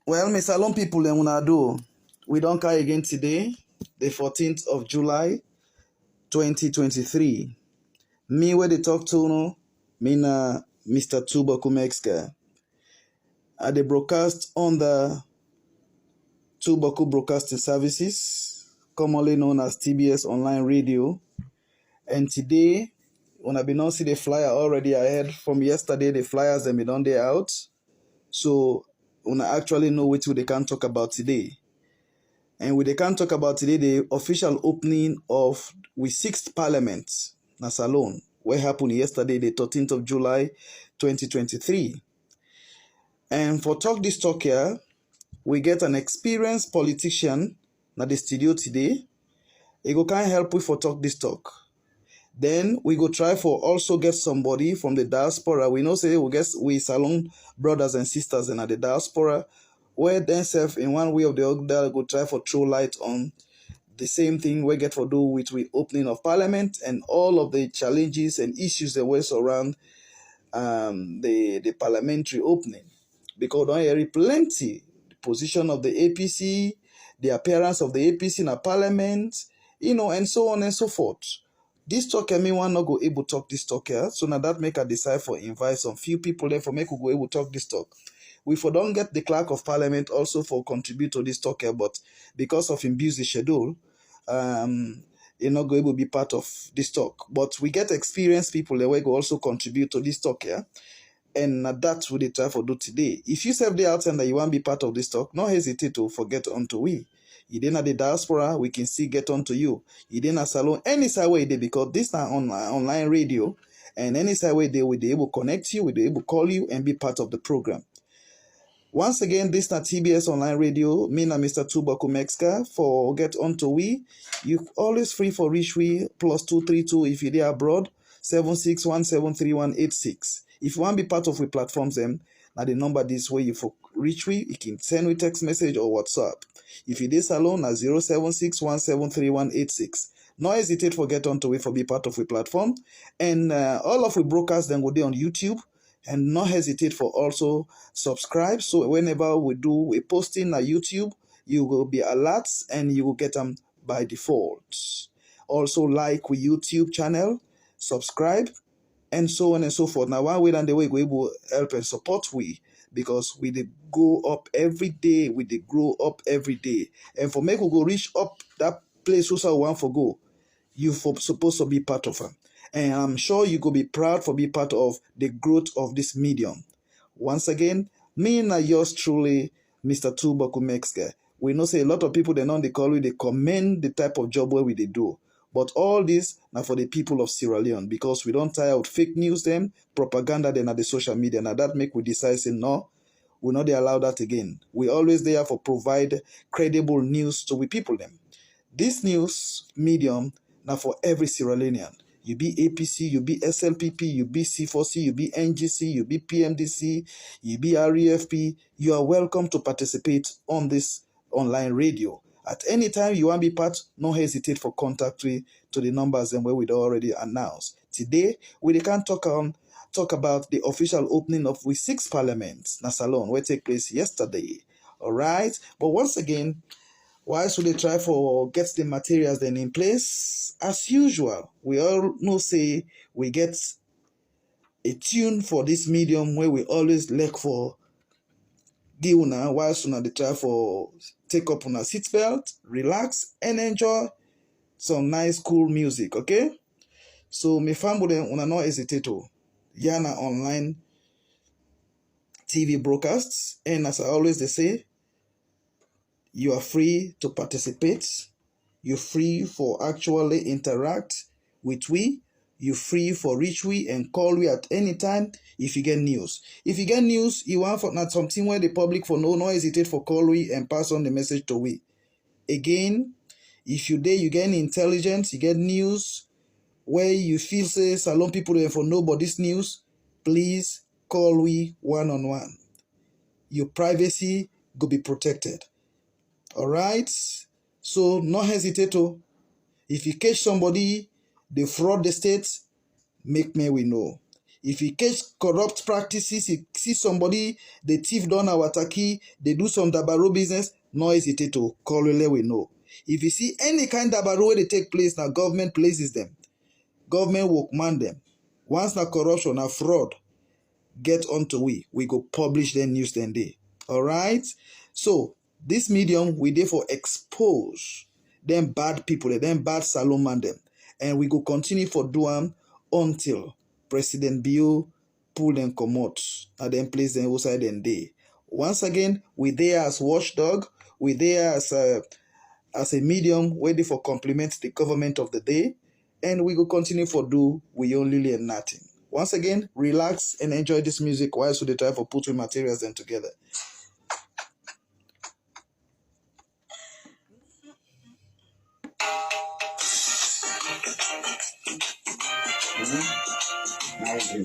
Well, Miss Salon people and una do. We don't carry again today, the 14th of July, 2023. Me where they talk to no, me na Mr. Tuba Kumexka. At the broadcast on the Tubaku Broadcasting Services, commonly known as TBS Online Radio. And today, when I be not see the flyer already ahead from yesterday, the flyers them be done there out. So when I actually know what they can talk about today. And we can talk about today the official opening of the 6th Parliament, Nasalone, where happened yesterday, the 13th of July, 2023. And for Talk This Talk here, we get an experienced politician at the studio today. He go can help we for Talk This Talk. Then we go try for also get somebody from the diaspora. We know say we get we Salon brothers and sisters in the diaspora, where themselves in one way or the other go try for throw light on the same thing we get for do with the opening of Parliament and all of the challenges and issues that were surround the parliamentary opening. Because don't hear plenty the position of the APC, the appearance of the APC in a parliament, and so on and so forth. This talk me one not go able talk this talk here. So now that make a decide for invite some few people there for make we go able talk this talk. We for don't get the clerk of parliament also for contribute to this talk here, but because of him busy schedule, you're not going to be part of this talk. But we get experienced people that will also contribute to this talk here. And that's what they try for do today. If you serve the out and that you want to be part of this talk, don't hesitate to forget onto we. You didn't have the diaspora, we can still get onto you. You didn't have salon any side way they because this is on online radio, and any side way they will be able to connect you, we'll be able to call you and be part of the program. Once again, this is not TBS Online Radio. Me na Mr. Tubaku Mexica for get onto we. You always free for reach we +232 if you're there abroad 76173186. If you want to be part of we platforms them, now the number this way you for reach we, you can send we text message or WhatsApp. If you this alone na 076173186. No hesitate for get onto we for be part of we platform. And all of we broadcasts then go there on YouTube. And not hesitate for also subscribe. So whenever we do a posting on YouTube, you will be alerts and you will get them by default. Also like we YouTube channel, subscribe, and so on and so forth. Now one way and the way we will help and support we because we they go up every day, we they grow up every day. And for make we go reach up that place also want for go, you for supposed to be part of them. And I'm sure you could be proud for being part of the growth of this medium. Once again, me and yours truly, Mr. Tubaku Mexica. We know say a lot of people they know they call you, they commend the type of job where we they do. But all this now for the people of Sierra Leone because we don't tire out fake news them, propaganda then at the social media. Now that make we decide say no, we'll not allow that again. We always there for provide credible news to we people them. This news medium now for every Sierra Leonean. You be APC, you be SLPP, you be C4C, you be NGC, you be PMDC, you be REFP. You are welcome to participate on this online radio. At any time you want to be part, no hesitate for contact to the numbers and where we'd already announced. Today, we can talk about the official opening of the 6th Parliament, Nasalon, where take place yesterday. All right, but once again, why should they try for get the materials then in place? As usual, we all know say we get a tune for this medium where we always look for the una while sooner they try for take up on a seatbelt, relax and enjoy some nice cool music, okay? So me family una no hesitate to yana online TV broadcasts, and as I always they say, you are free to participate. You're free for actually interact with we. You're free for reach we and call we at any time if you get news. If you get news, you want for not something where the public for no hesitate for call we and pass on the message to we. Again, if you there you get intelligence, you get news where you feel say salon people there for nobody's news, please call we one-on-one. Your privacy go be protected. All right, so no hesitate to. If you catch somebody, they fraud the state, make me we know. If he catch corrupt practices, he see somebody, they thief down our turkey, they do some dabaro business, no hesitate to call we know. If you see any kind of dabaro where they take place, now government places them. Government will command them. Once na corruption, na fraud, get onto we go publish them news then day. Alright? So this medium we therefore expose them bad people, them bad salon man them. And we go continue for do am until President Bio pull them come out and then place them outside them day. Once again, we there as watchdog, we there as a medium ready for complement the government of the day, and we go continue for do we only learn nothing. Once again, relax and enjoy this music while so they try for putting materials then together. Now we can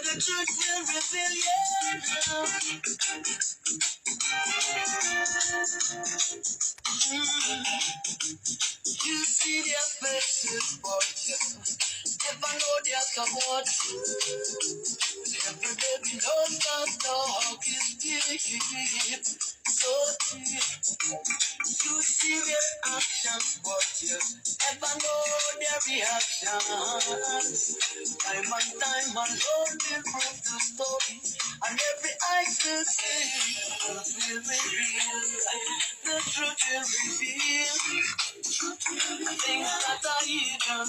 the truth will reveal you see their faces, but never know their support. Every baby knows that dog is deep, so deep. You see their actions, but you never know their reactions. Time and time alone will prove the story, and every eye will see. Truth will reveal, the truth will reveal. Things that are hidden,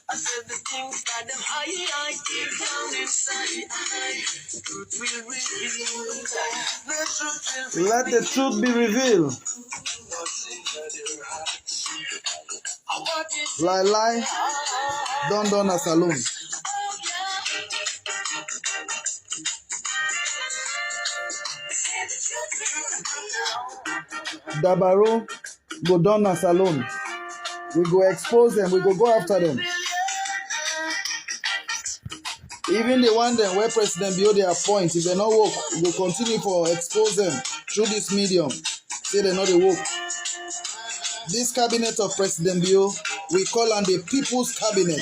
I said the things that them hide deep down inside. Truth will reveal, the truth will reveal. Let the truth be revealed. Lie, done a saloon. Dabaro go down a saloon. We go expose them, we go after them. Even the one them where President Bio they appoint, if they not work, we will continue for expose them through this medium. Say they not they work. This cabinet of President Bio, we call on the People's Cabinet.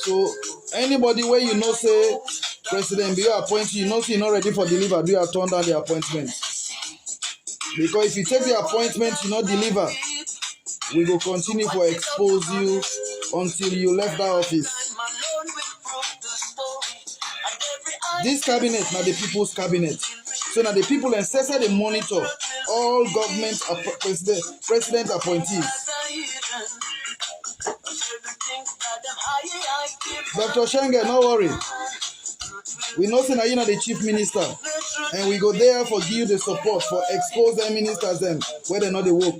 So anybody where you know say President Bio appoint you know say you're not ready for deliver, do you turn down the appointment? Because if you take the appointment, you not deliver, we will continue to expose you until you left that office. This cabinet, now the People's Cabinet. So now the people and Cesar they monitor all government president appointees. Dr. Schengen, no worry. We know say you know the chief minister, and we go there for give you the support for expose them ministers them where they know they work.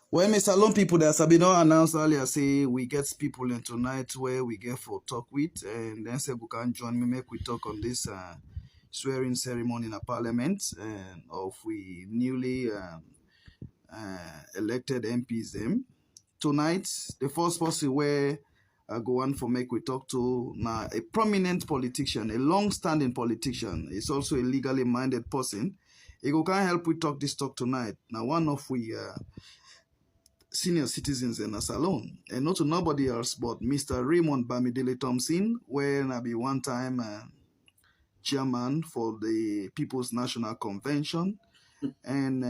When Mr. Salon people that Sabino announced earlier say we get people in tonight where we get for talk with, and then say we can join me make we talk on this swearing ceremony in a parliament of we newly elected MPs them. Tonight, the first person where I go on for make we talk to now a prominent politician, a long-standing politician. He's also a legally minded person. He go can help we talk this talk tonight. Now one of we senior citizens in a salon, and not to nobody else but Mr. Raymond Bamidele Thompson, where I be one time chairman for the People's National Convention, and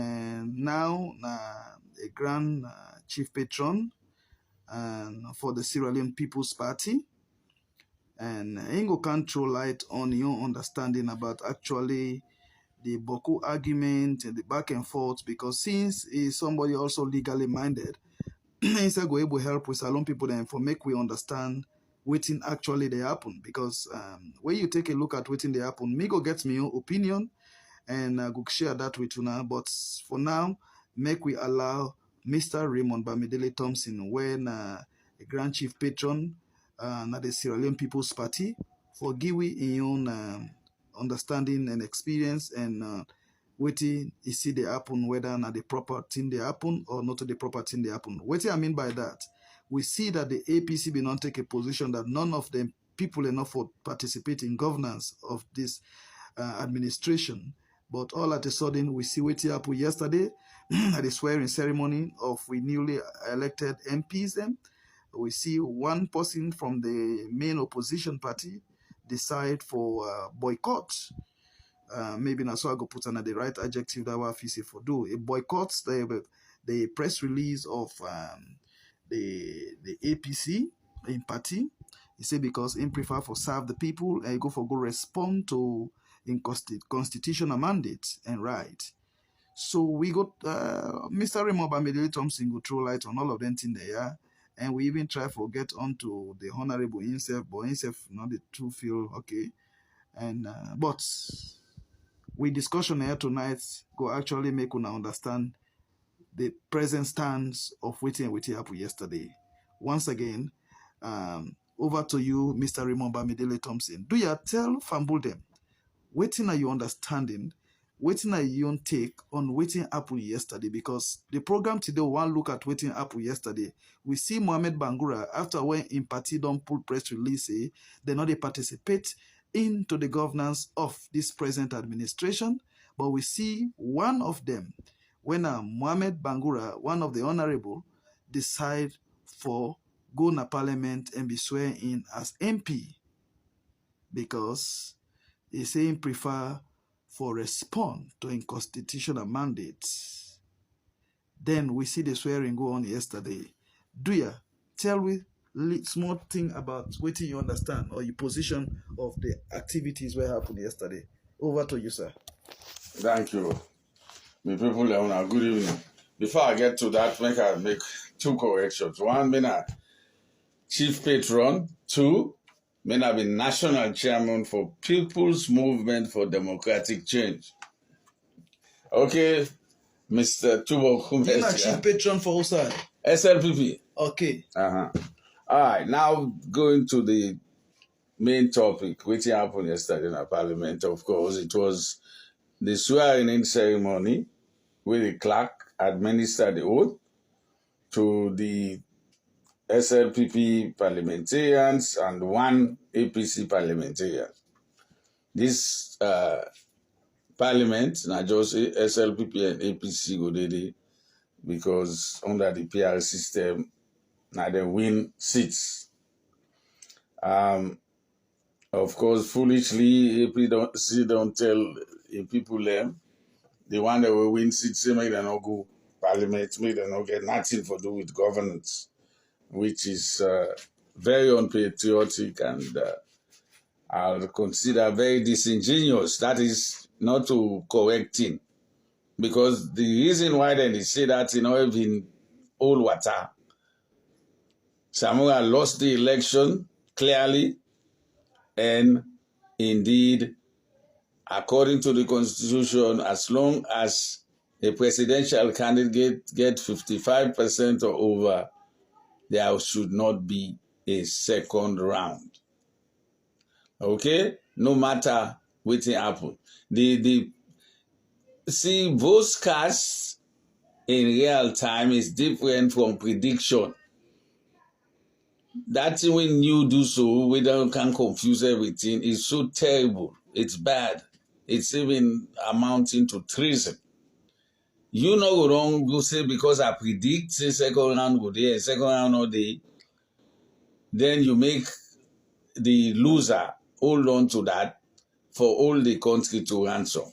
now a grand chief patron for the Sierra Leone People's Party. And Ingo can throw light on your understanding about actually the Boku argument and the back and forth, because since he's somebody also legally minded, he's go able to help with salon people then for make we understand what actually they happen. Because when you take a look at what they happen, me go get me your opinion and go share that with you now. But for now, make we allow Mr. Raymond Bamidele Thompson, when a grand chief patron na the Sierra Leone People's Party, for give we in own understanding and experience and waiting you see the happen, whether na the proper thing they happen or not the proper thing they happen. What I mean by that, we see that the APC will not take a position that none of them people enough for participate in governance of this administration. But all at a sudden, we see what happened yesterday at the swearing ceremony of we newly elected MPs. Them, we see one person from the main opposition party decide for boycott. Maybe now so I go put on the right adjective that we see for do. It boycotts the press release of the APC in party. He say because he prefer for serve the people and go for go respond to in constitutional mandate and right. So we got Mr. Raymond Bamidele Thompson go throw light on all of them thing there. And we even try to get onto the honorable himself, but himself not the true feel okay. And but we discussion here tonight go actually make una understand the present stance of waiting happened yesterday. Once again, over to you, Mr. Raymond Bamidele Thompson. Do you tell Fambul them waiting are you understanding? Waiting are you take on waiting Apple yesterday? Because the program today one look at waiting Apple yesterday. We see Mohamed Bangura after when in party don't pull press release, they not they participate into the governance of this present administration. But we see one of them when Mohamed Bangura, one of the honorable, decide for go na parliament and be sworn in as MP because he saying prefer for respond to in constitutional mandates. Then we see the swearing go on yesterday. Do you tell me small thing about what you understand or your position of the activities that happened yesterday? Over to you, sir. Thank you. My people, Leone, good evening. Before I get to that, I make two corrections. One, me na chief patron. Two, me na be national chairman for People's Movement for Democratic Change. Okay, Mr. Tubo You're Kumes. not chief patron for who side? SLPP. Okay. All right, now going to the main topic, which happened yesterday in our parliament. Of course, it was the swearing-in ceremony where the clerk administered the oath to the SLPP parliamentarians and one APC parliamentarian. This parliament, not just SLPP and APC go there because under the PR system, now they win seats. Of course, foolishly, AP don't tell the people them, the one that will win seats, make them not go parliament, make them not get nothing to do with governance, which is very unpatriotic and I'll consider very disingenuous. That is not to correcting. Because the reason why they say that, in old water, Samora lost the election clearly, and indeed, according to the constitution, as long as a presidential candidate gets 55% or over, there should not be a second round. Okay? No matter what happen. See, vote cast in real time is different from prediction. That thing when you do so, we can confuse everything. It's so terrible. It's bad. It's even amounting to treason. You know go wrong, go say because I predict say second round go there, second round no day. Then you make the loser hold on to that for all the country to ransom.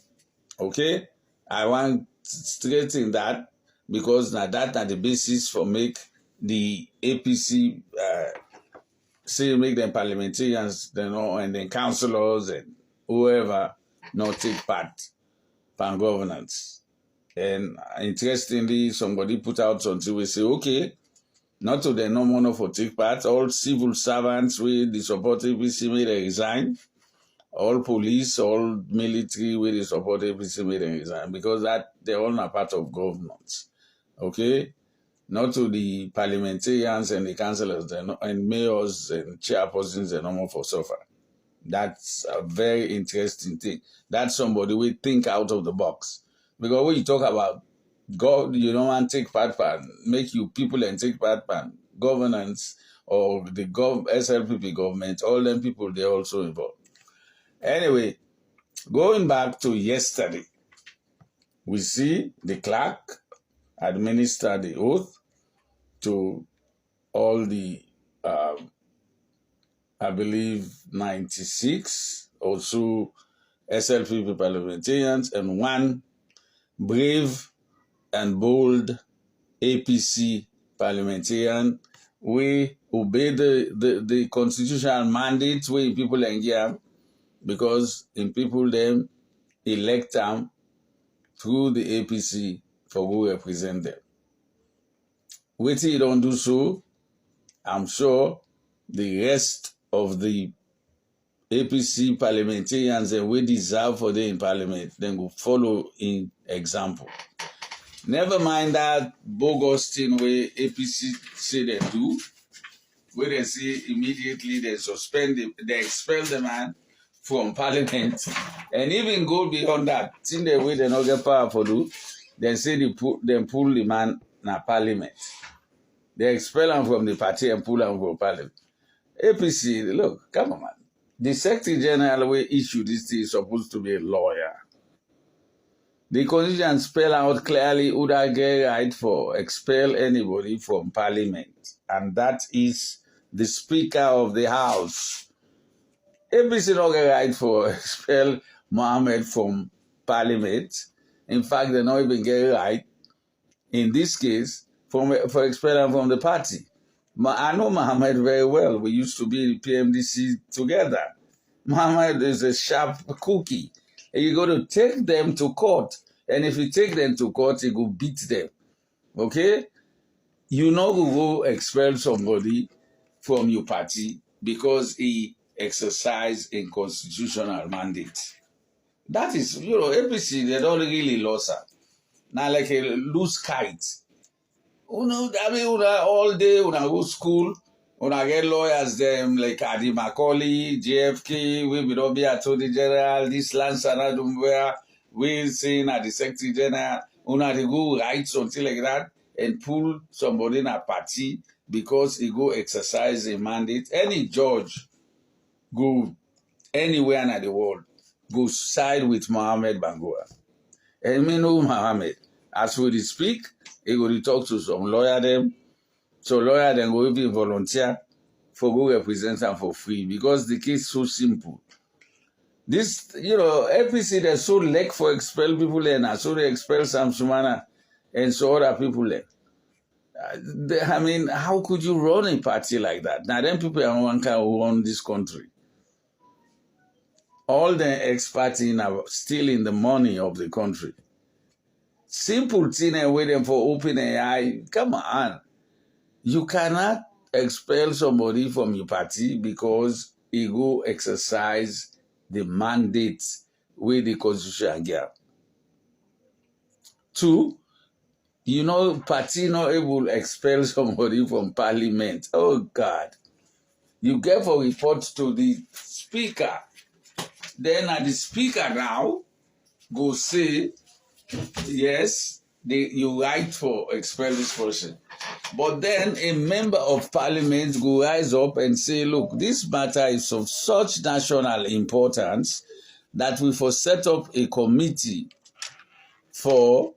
Okay? I want straighten that because now that are the basis for make the APC say make them parliamentarians, and then councillors and whoever not take part in governance. And interestingly, somebody put out something we say, okay, not to the no more for take part, all civil servants with the support APC may they resign, all police, all military with the support APC may they resign, because that they're all not part of governance. Okay? not to the parliamentarians and the councillors and mayors and chairpersons and all for suffer. That's a very interesting thing. That's somebody we think out of the box. Because when you talk about God, you don't want to take part, make you people and take part, governance or the SLPP government, all them people, they're also involved. Anyway, going back to yesterday, we see the clerk administer the oath to all the, I believe, 96 or so SLPP parliamentarians and one brave and bold APC parliamentarian. We obey the constitutional mandate where people engage because in people them elect them through the APC for who represent them. Wait till you don't do so, I'm sure the rest of the APC parliamentarians and we deserve for them in parliament, then will follow in example. Never mind that bogus thing where APC say they do, where they say immediately they they expel the man from parliament, and even go beyond that. Think the way they not get power for do, they say they pull the man na parliament. They expel him from the party and pull him from parliament. APC, look, come on, man. The Secretary General will issue this thing is supposed to be a lawyer. The Constitution spell out clearly who that get right for expel anybody from Parliament, and that is the Speaker of the House. APC not get right for expel Mohammed from Parliament. In fact, they not even get right in this case for expelling from the party. I know Mohammed very well. We used to be in PMDC together. Mohammed is a sharp cookie. And you got to take them to court. And if you take them to court, you go beat them. Okay? You know who will expel somebody from your party because he exercised a constitutional mandate. That is, APC, they don't really lose her. Now like a loose kite. All day, go school, get lawyers, them like Adi Macaulay, JFK, we will be Attorney General, this land Sanadumwea, we seen at the Secretary General, they go write something like that and pull somebody in a party because he go exercise a mandate. Any judge go anywhere in the world, go side with Mohammed Bangura. And me know Mohammed. As we speak, he will talk to some lawyer them. So lawyer then go even volunteer for go represent them for free because the case is so simple. This, APC they're so lack for expel people and so they expel Sam Sumana and so other people there. How could you run a party like that? Now then people are one kind who run this country. All the experts are stealing the money of the country. Simple thing and waiting for open AI. Come on. You cannot expel somebody from your party because he go exercise the mandate with the constitution gap. 2, party not able to expel somebody from parliament. Oh God. You get for report to the speaker. Then the speaker now go say, yes, you right for expel this person. But then a member of parliament go rise up and say, look, this matter is of such national importance that we for set up a committee for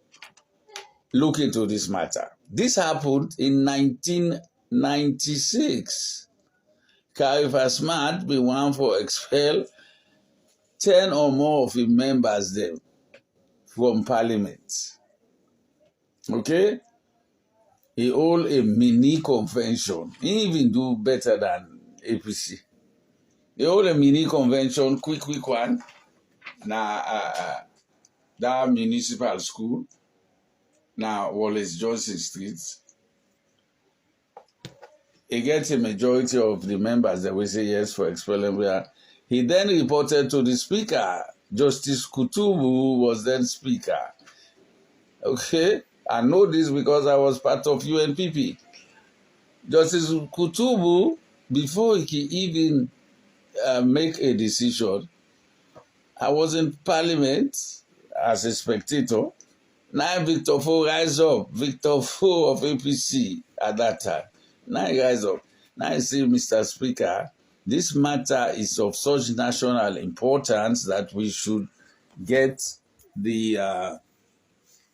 look into this matter. This happened in 1996. Khalifa Smart be one for expel 10 or more of the members them from parliament. Okay? He hold a mini convention. He even do better than APC. He hold a mini convention, quick one. Now, that municipal school. Now, Wallace Johnson Street. He gets a majority of the members that will say yes for expelling. He then reported to the speaker. Justice Kutubu was then speaker. Okay? I know this because I was part of UNPP. Justice Kutubu, before he even make a decision, I was in Parliament as a spectator. Now Victor Fo rise up, Victor Fo of APC at that time. Now he rise up. Now he say, Mr. Speaker, this matter is of such national importance that we should get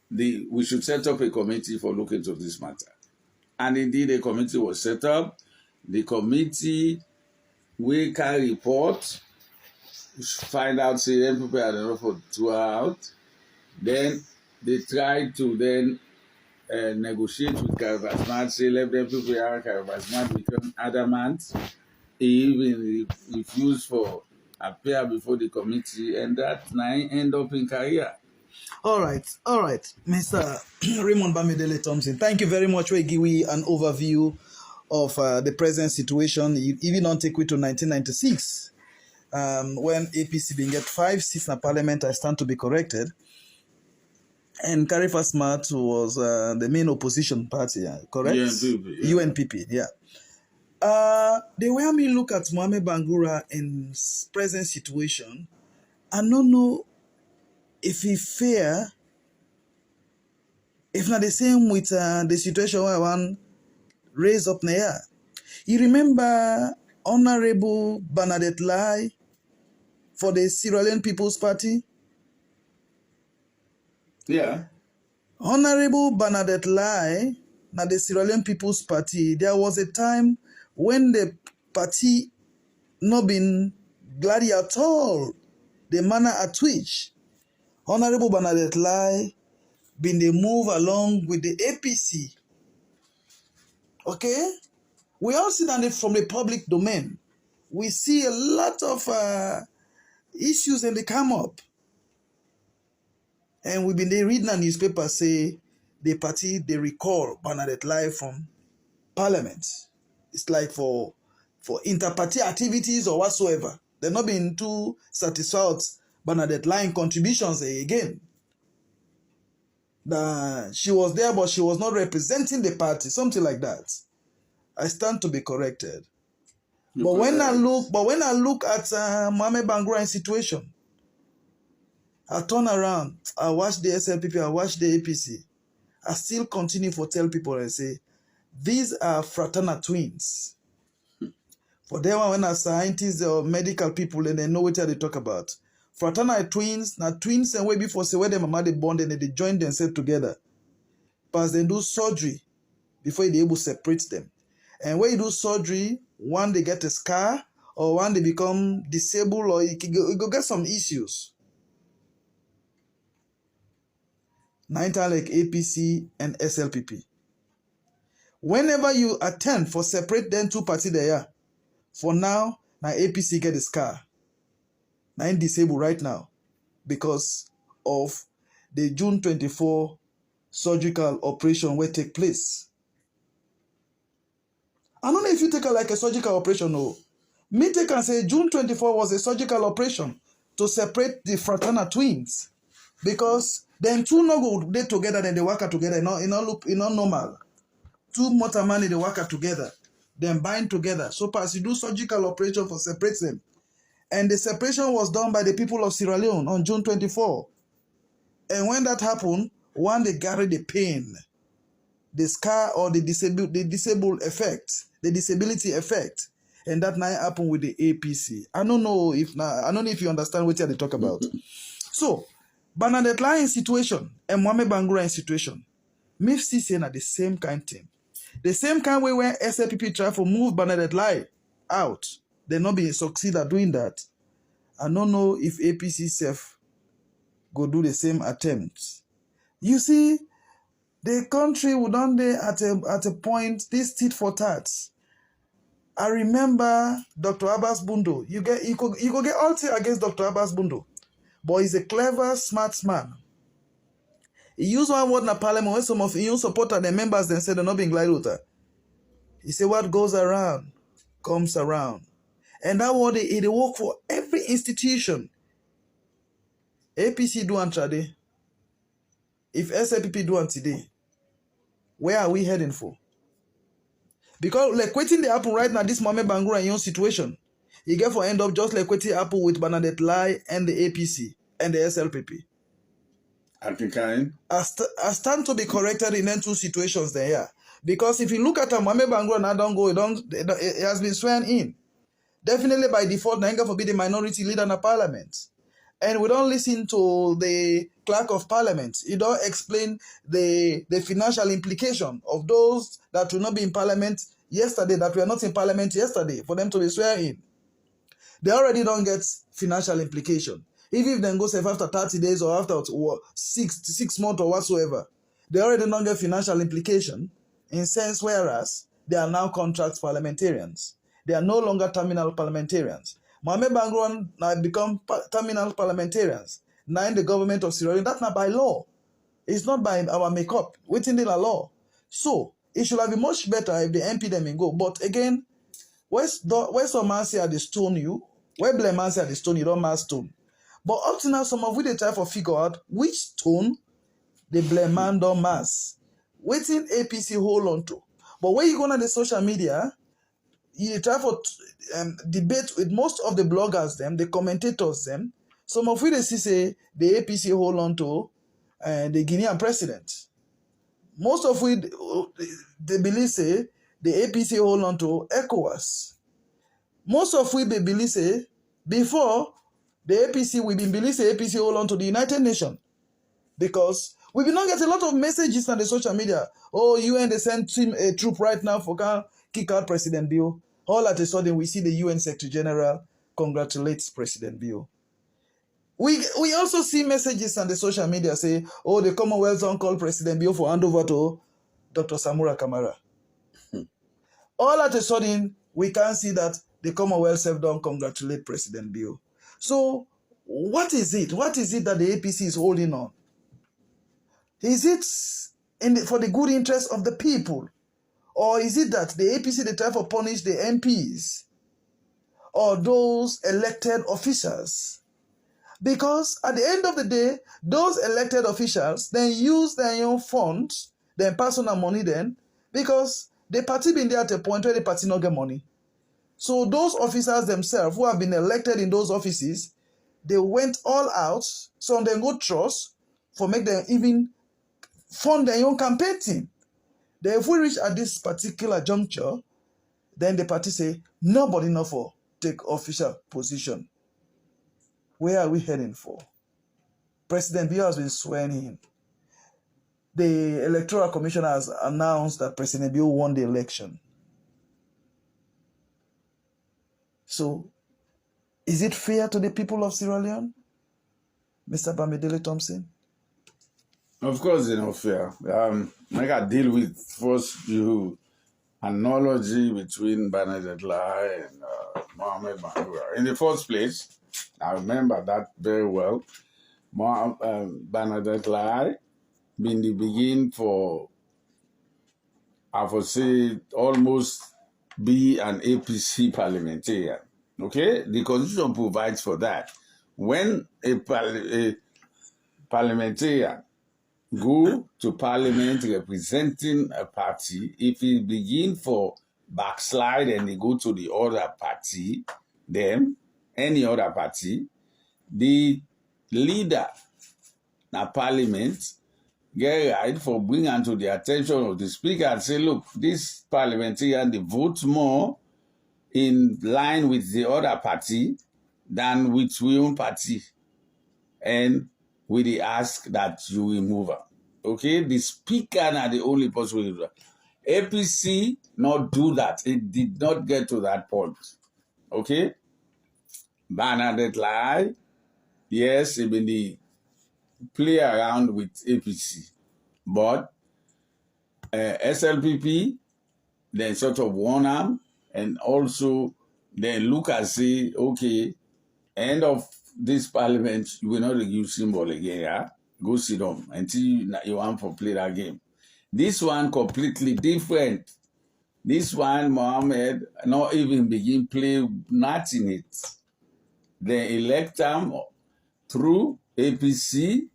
we should set up a committee for looking into this matter. And indeed, a committee was set up. The committee will carry report, find out, say, people are enough for 2 out. Then they try to then negotiate with Carvasmat, say, let them people are Carvasmat become adamant. He even refused for appear before the committee, and that now end up in career. All right, Mr. Raymond Bamidele Thompson. Thank you very much for giving me an overview of the present situation. You even don't take me to 1996, when APC being get 5 seats in the parliament. I stand to be corrected. And Karifa Smart was the main opposition party, correct? UNPP, yeah. UNPP, yeah. The way me look at Mohamed Bangura in present situation, I don't know if he fair, if not the same with the situation where I want raise up there. You remember Honorable Bernadette Lai for the Sierra Leone People's Party? Yeah. Honorable Bernadette Lai, now the Sierra Leone People's Party, there was a time when the party not been glad at all, the manner at which Honorable Bernadette Lai been they move along with the APC. Okay? We all see that from the public domain. We see a lot of issues and they come up. And we've been reading a newspaper say the party, they recall Bernadette Lai from parliament. It's like for inter-party activities or whatsoever. They're not being too satisfied with Bernadette Lai contributions again. She was there, but she was not representing the party, something like that. I stand to be corrected. But when I look at Mohamed Bangura's situation, I turn around, I watch the SLPP, I watch the APC. I still continue to tell people and say, these are fraternal twins. For them, when are scientists or medical people, and they know what they talk about. Fraternal twins, now twins and way before say where the mama they bond and they join themselves together. But they do surgery before they able to separate them. And when you do surgery, one they get a scar, or one they become disabled, or you go get some issues. Nine times like APC and SLPP. Whenever you attempt for separate them two parties there, for now APC get a scar. Now disabled right now because of the June 24 surgical operation will take place. I don't know if you take like a surgical operation or me take and say June 24 was a surgical operation to separate the fraternal twins because then two no go they together then they work together. It not normal. Two mortal man they work together, then bind together. So as you do surgical operation for separate them. And the separation was done by the people of Sierra Leone on June 24. And when that happened, one they carry the pain, the scar or the disabled effect, the disability effect. And that now happened with the APC. I don't know if you understand what they talk about. So, Bernadette Lai situation and Mohamed Bangura situation, me see saying at the same kind of thing. The same kind way when SLPP try to move Bernadette Lai out, they not be succeed at doing that. I don't know if APC self go do the same attempts. You see, the country would not be at a point this tit for tat. I remember Dr. Abbas Bundo. You go get all against Dr. Abbas Bundo, but he's a clever, smart man. He used one word in the parliament when some of his supporters, the members, then said they're not being glad with her. He said, what goes around comes around. And that word, it work for every institution. APC do on today. If SLPP do on today, Where are we heading for? Because like waiting the happen right now, this Mohamed Bangura and your situation, you get for end up just like waiting happen with Bernadette Lai and the APC and the SLPP. I stand to be corrected in them two situations there, yeah. Because if you look at Mohamed Bangura now don't go, it has been sworn in. Definitely by default, Nanga for be the minority leader in the parliament. And we don't listen to the clerk of parliament. He don't explain the financial implication of those that will not be in parliament yesterday, that were not in parliament yesterday, for them to be swear in. They already don't get financial implication. Even if they go safe after 30 days or after 6 months or whatsoever, they already don't get financial implication in sense whereas they are now contract parliamentarians. They are no longer terminal parliamentarians. Mohamed Bangron now become terminal parliamentarians. Now in the government of Sierra Leone, that's not by law. It's not by our makeup, within the law. So it should have been much better if the MP them go. But again, where some man say they stone you, where blame man say they stone you, don't man stone. But up to now, some of we they try to figure out which stone the blame man don't mass. Waiting APC hold on to. But when you go on the social media, you try for debate with most of the bloggers, them, the commentators, them. Some of we they see say the APC hold on to the Guinean president. Most of we they believe say the APC hold on to ECOWAS. Most of we they believe say before the APC we been believe say APC hold on to the United Nations because we been not get a lot of messages on the social media. Oh, UN they send team a troop right now for can kick out President Bill. All at a sudden we see the UN Secretary General congratulates President Bill. We also see messages on the social media say, oh, the Commonwealth don't call President Bill for handover to Dr. Samura Kamara. All at a sudden, we can see that the Commonwealth have don't congratulate President Bill. So, what is it? What is it that the APC is holding on? Is it for the good interest of the people? Or is it that the APC they try to punish the MPs or those elected officials? Because at the end of the day, those elected officials then use their own funds, their personal money then, because the party been there at a point where the party not get money. So those officers themselves who have been elected in those offices, they went all out, so they go trust for make them even fund their own campaign team. Then if we reach at this particular juncture, then the party say, nobody know for take official position. Where are we heading for? President Bill has been sworn in. The Electoral Commission has announced that President Bill won the election. So, is it fair to the people of Sierra Leone? Mr. Bamidele Thompson? Of course, it's not fair. I got deal with first you analogy between Bernadette Lai and Mohamed Bangura. In the first place, I remember that very well. Bernadette Lai been the begin for, I would say, almost be an APC parliamentarian. Okay? The Constitution provides for that. When a parliamentarian go to parliament representing a party, if he begin for backslide and he go to the other party, then any other party, the leader na parliament get right for bringing to the attention of the speaker and say, look, this parliamentarian, they vote more in line with the other party than with your own party. And we ask that you remove her. Okay? The speaker na the only person who do that. APC not do that. It did not get to that point. Okay? Bernadette Lai, yes, it been the play around with APC. But SLPP, then sort of warn them and also then look and say, okay, end of this parliament, you will not use symbol again, yeah? Go sit down until you want to play that game. This one completely different. This one, Mohammed, not even begin play nothing it. They elect them through APC.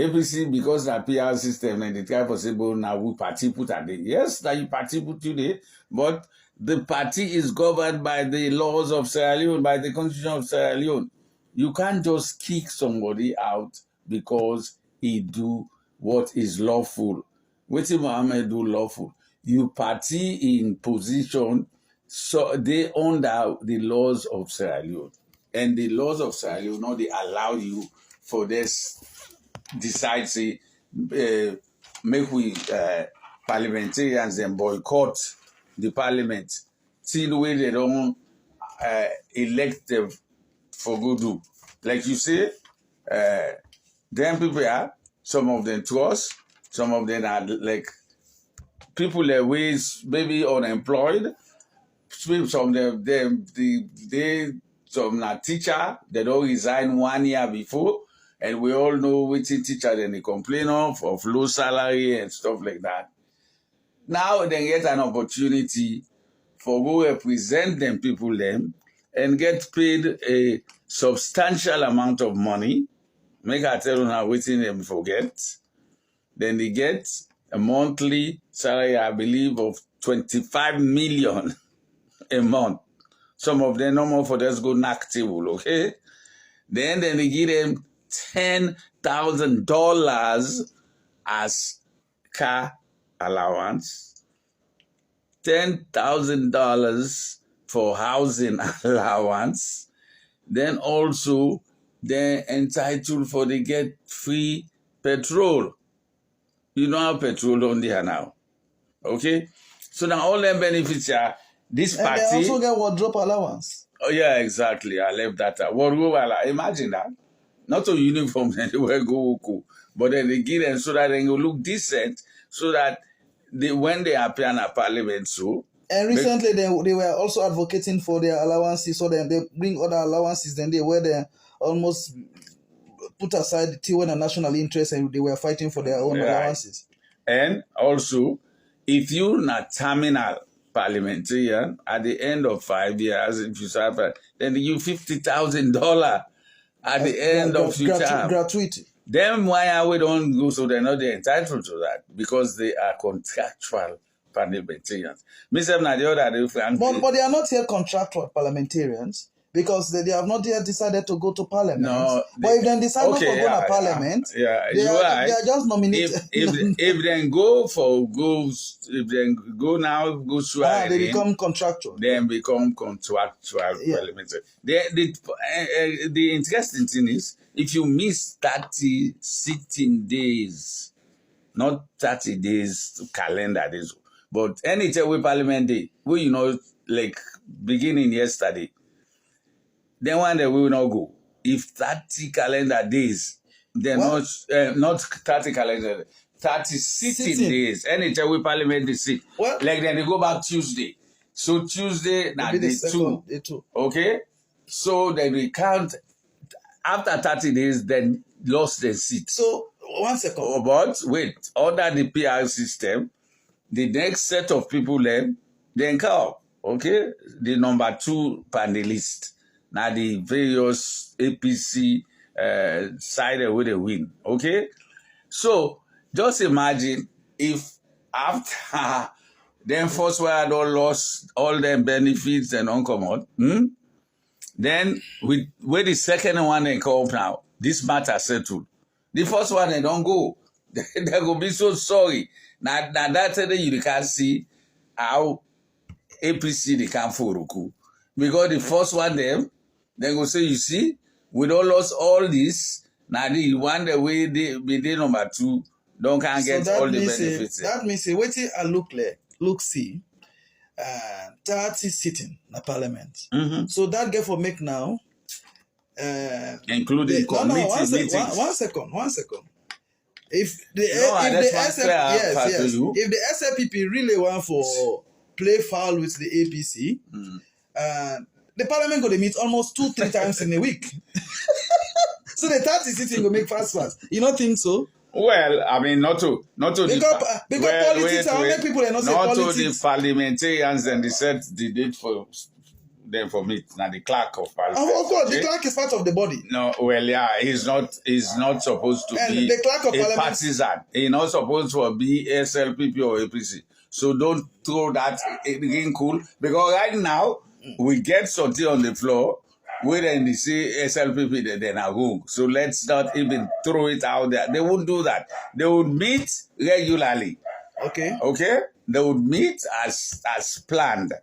APC, because the PR system and the type possible now we party put at the yes, that you party put today, but the party is governed by the laws of Sierra Leone, by the constitution of Sierra Leone. You can't just kick somebody out because he do what is lawful. What if Mohammed do lawful? You party in position, so they under the laws of Sierra Leone. And the laws of Sierra Leone, no, they allow you for this decide, say, make we parliamentarians and boycott the parliament till the way they don't elect them for good do. Like you say, them people are, some of them to us, some of them are like people that ways maybe unemployed, some of them some are teacher, they don't resign 1 year before, and we all know which teacher then they complain of low salary and stuff like that. Now they get an opportunity for go represent them people them and get paid a substantial amount of money. Make I tell you now waiting them forget. Then they get a monthly salary, I believe, of 25 million a month. Some of them no more for just go knock table, okay? Then they give them $10,000 as car allowance, $10,000 for housing allowance. Then also they're entitled for they get free petrol. You know how petrol on there now, okay? So now all them benefits are this And party. they also get wardrobe allowance. Oh yeah, exactly. I left that out. Wardrobe allowance. Imagine that. Not a uniform they will go cool, but then they give them so that they will look decent, so that when they appear in a parliament, so. And recently they were also advocating for their allowances, so then they bring other allowances, then they were they almost put aside the T1 and national interest, and they were fighting for their own allowances. And also, if you're not terminal parliamentarian at the end of 5 years, if you serve, then you $50,000 at the end of your term. Gratuity. Then why we don't go, so they're not entitled to that, because they are contractual parliamentarians. But they are not yet contractual parliamentarians, because they have not yet decided to go to parliament. No, but if they decide not to go to parliament, they are just nominated. If they go through, they become contractual. Then become contractual parliamentary. The interesting thing is, if you miss 30 sitting days, not 30 days calendar days, but any time with parliament day, we like beginning yesterday, then one day we will not go. If 30 calendar days, they're not 30 calendar, 30 sitting days. Anytime we parliament they sit. Like then they go back Tuesday. So Tuesday, now day two. Okay? So they will count after 30 days, then lost the seat. So 1 second. But wait, under the PR system, the next set of people then come. Okay? The number 2 panelist. Now the various APC side where they win. Okay? So just imagine if after them first one don't lost all them benefits and uncommon, then with the second one they come now, this matter settled. The first one they don't go. They go be so sorry. Now that's the you can see how APC they can Roku. Because the first one them, they go say, you see, we don't lost all this. Now the one the way they be number 2 don't can get all the benefits. That means waiting and look see 30 sitting in parliament. Mm-hmm. So that get for make now including committee meetings. One second. If the SLPP really want for play foul with the APC, the parliament going to meet almost 2-3 times in a week. So the 30 sitting will make fast. You don't think so? Well, I mean, not to because politics, how many people are not saying politics? Not to the parliamentarians, and they set the date for them for meet. Now the clerk of parliament. Of course, the clerk is part of the body. No, well, yeah, he's not supposed to And be the clerk of a parliament, partisan. He's not supposed to be SLPP or APC. So don't throw that in cool. Because right now, we get something on the floor, where then they say SLPP, then are wrong. So let's not even throw it out there. They won't do that. They would meet regularly. Okay. Okay? They would meet as planned.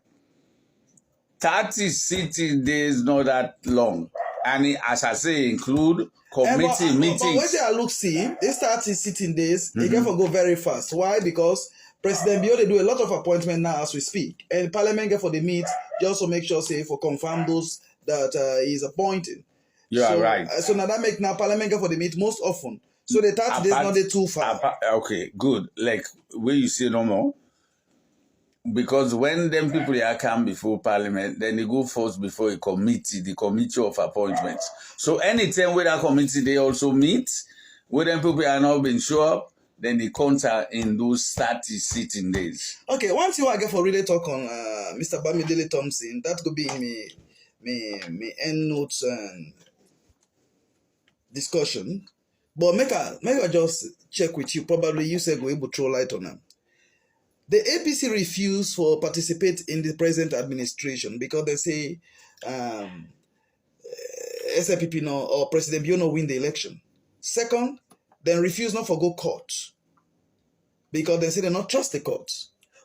30 sitting days, not that long. And as I say, include committee meetings. But when they look see, they start sitting days, they can go very fast. Why? Because President Bio, they do a lot of appointments now as we speak. And Parliament get for the meet, just to make sure, say, for confirm those that he's appointing. You are right. So now that make now Parliament get for the meet most often. So the 30 days not they too far. Okay, good. Like, where you say no more. Because when them people here come before Parliament, then they go first before a committee, the committee of appointments. So anytime where that committee, they also meet, where them people are not been show up, then they counter in those 30 sitting days. Okay, one thing I get for really talk on Mr. Bamidele Thompson, that could be in me end notes and discussion. But make I just check with you. Probably you say go able to throw light on them. The APC refused to participate in the present administration because they say SLPP no, or President Bio no win the election. Second, then refuse not for go court because they say they not trust the court.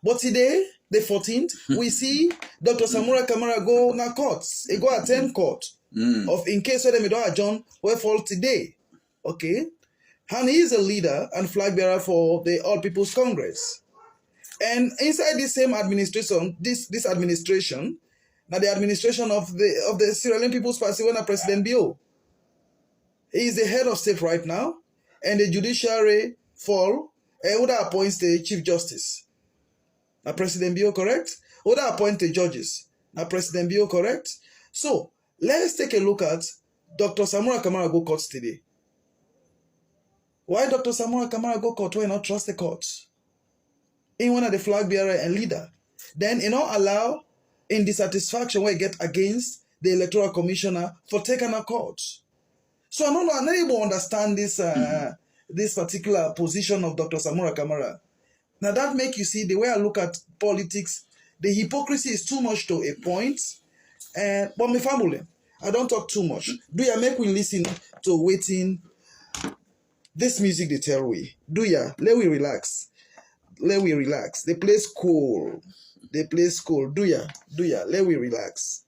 But today, the 14th, we see Dr. Samura Kamara go na court. He go attend court of in case where they don't adjourn where fall today. Okay, and he is a leader and flag bearer for the All People's Congress. And inside this same administration, this administration, now the administration of the Sierra Leone People's Party, when President Bio, he is the head of state right now, and the judiciary fall, and would appoint the Chief Justice. Now President Bio, correct? Would appoint the judges. Now President Bio, correct? So let's take a look at Dr. Samura Kamara go court today. Why Dr. Samura Kamara go court? Why not trust the courts? In one of the flag bearer and leader, then allow in dissatisfaction where get against the electoral commissioner for taking a court. So I'm not able to understand this this particular position of Dr. Samura Kamara. Now that make you see the way I look at politics, the hypocrisy is too much to a point. But my family, I don't talk too much. Do ya make we listen to waiting this music they tell we? Do ya let we relax? Let we relax. The place cool. The place cool. Do ya? Let we relax.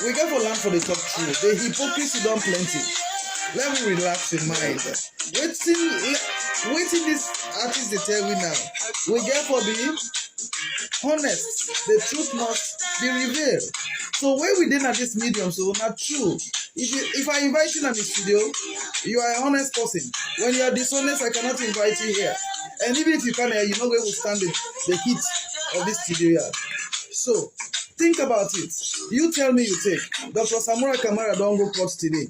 We get for land for the talk true. The hypocrisy don't plenty. Let me relax in mind. Waiting this artist they tell we now. We get for be honest. The truth must be revealed. So when we didn't have this medium, so not true. If I invite you in the studio, you are an honest person. When you are dishonest, I cannot invite you here. And even if you can, you're not going to stand the heat of this studio here. So, think about it. You tell me you take. Dr. Samura Kamara don't go court today.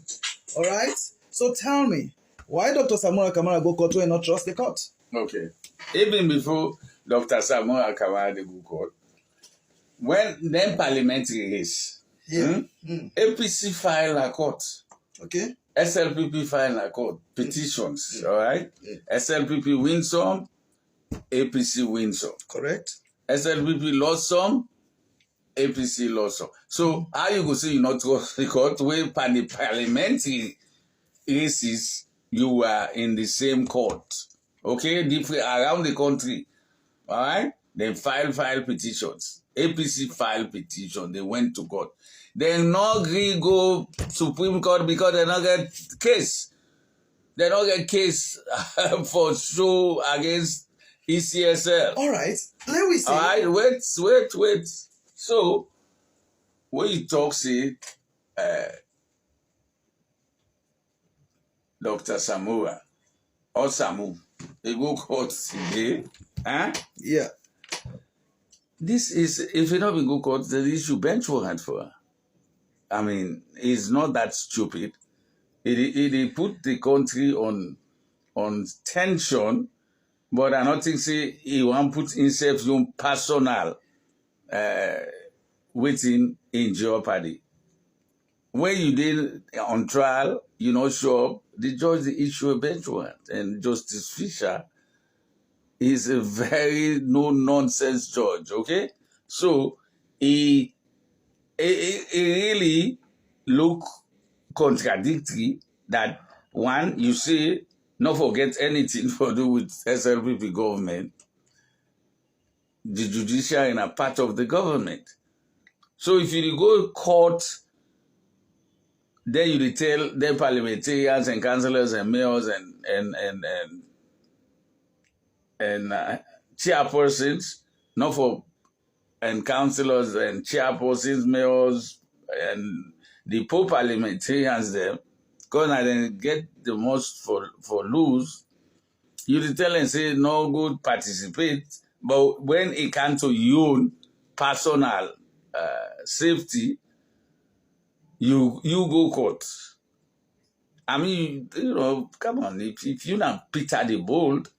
Alright? So tell me, why Dr. Samura Kamara go court and not trust the court? Okay. Even before Dr. Samura Kamara go court, when then parliamentary race, APC file a court. Okay. SLPP file a court. Petitions. All right. SLPP win some. APC win some. Correct. SLPP lost some. APC lost some. So how you go say you not go to the court where parliamentary races you are in the same court. Okay, different around the country. All right. Then file petitions. APC filed petition. They went to court. They no agree go Supreme Court because they not get case. They don't get case for show against ECSL. All right. Let me see. All right. Wait. So when you talk, say, Dr. Samura or Samu, they go court today. Huh? Yeah. This is, if you don't go court, the issue bench warrant for her. I mean, it's not that stupid. It put the country on tension, but I don't think say he want put himself on personal waiting in jeopardy. When you did on trial, you not show up, the judge they issue a bench warrant. And Justice Fisher is a very no-nonsense judge, okay? So he really look contradictory that one, you say, not forget anything for do with SLPP government, the judiciary in a part of the government. So if you go court, then you tell the parliamentarians and councillors and mayors and chairpersons, not for and councillors and chairpersons, mayors and the poor parliamentarians them, because I then get the most for lose. You tell and say no good participate, but when it comes to your own personal safety, you go court. I mean, come on, if you not Peter the Bold,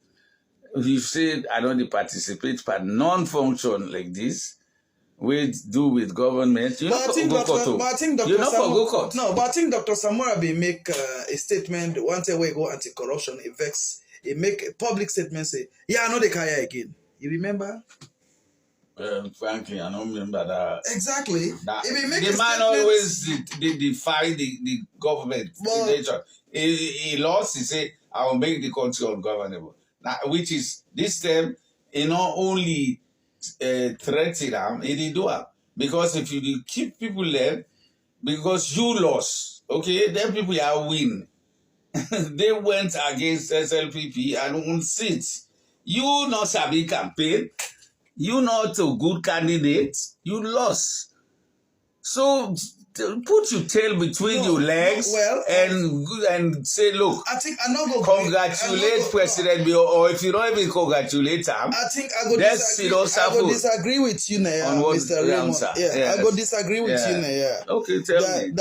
you say I don't participate, but non-function like this, we do with government. You not go court. But I think Dr. You not go court. No, but I think Dr. Samora be make a statement one time we go anti-corruption. He make a public statement say, "Yeah, I know the Kaya again." You remember? Frankly, I don't remember that. Exactly. The man always defy the government. He lost. He said, "I will make the country ungovernable." Now, which is this time, he not only threaten them, he did do it. Because if you keep people there, because you lost, okay, then people are win. They went against SLPP and won seats. You not sabi campaign. You not a good candidate. You lost. So put your tail between your legs and say, look, I think I'm not going to congratulate President Bill, or if you don't even congratulate him, I think I go disagree with you now, Mr. Raymond. Yeah, I go disagree with you now. Yeah. Okay, tell me.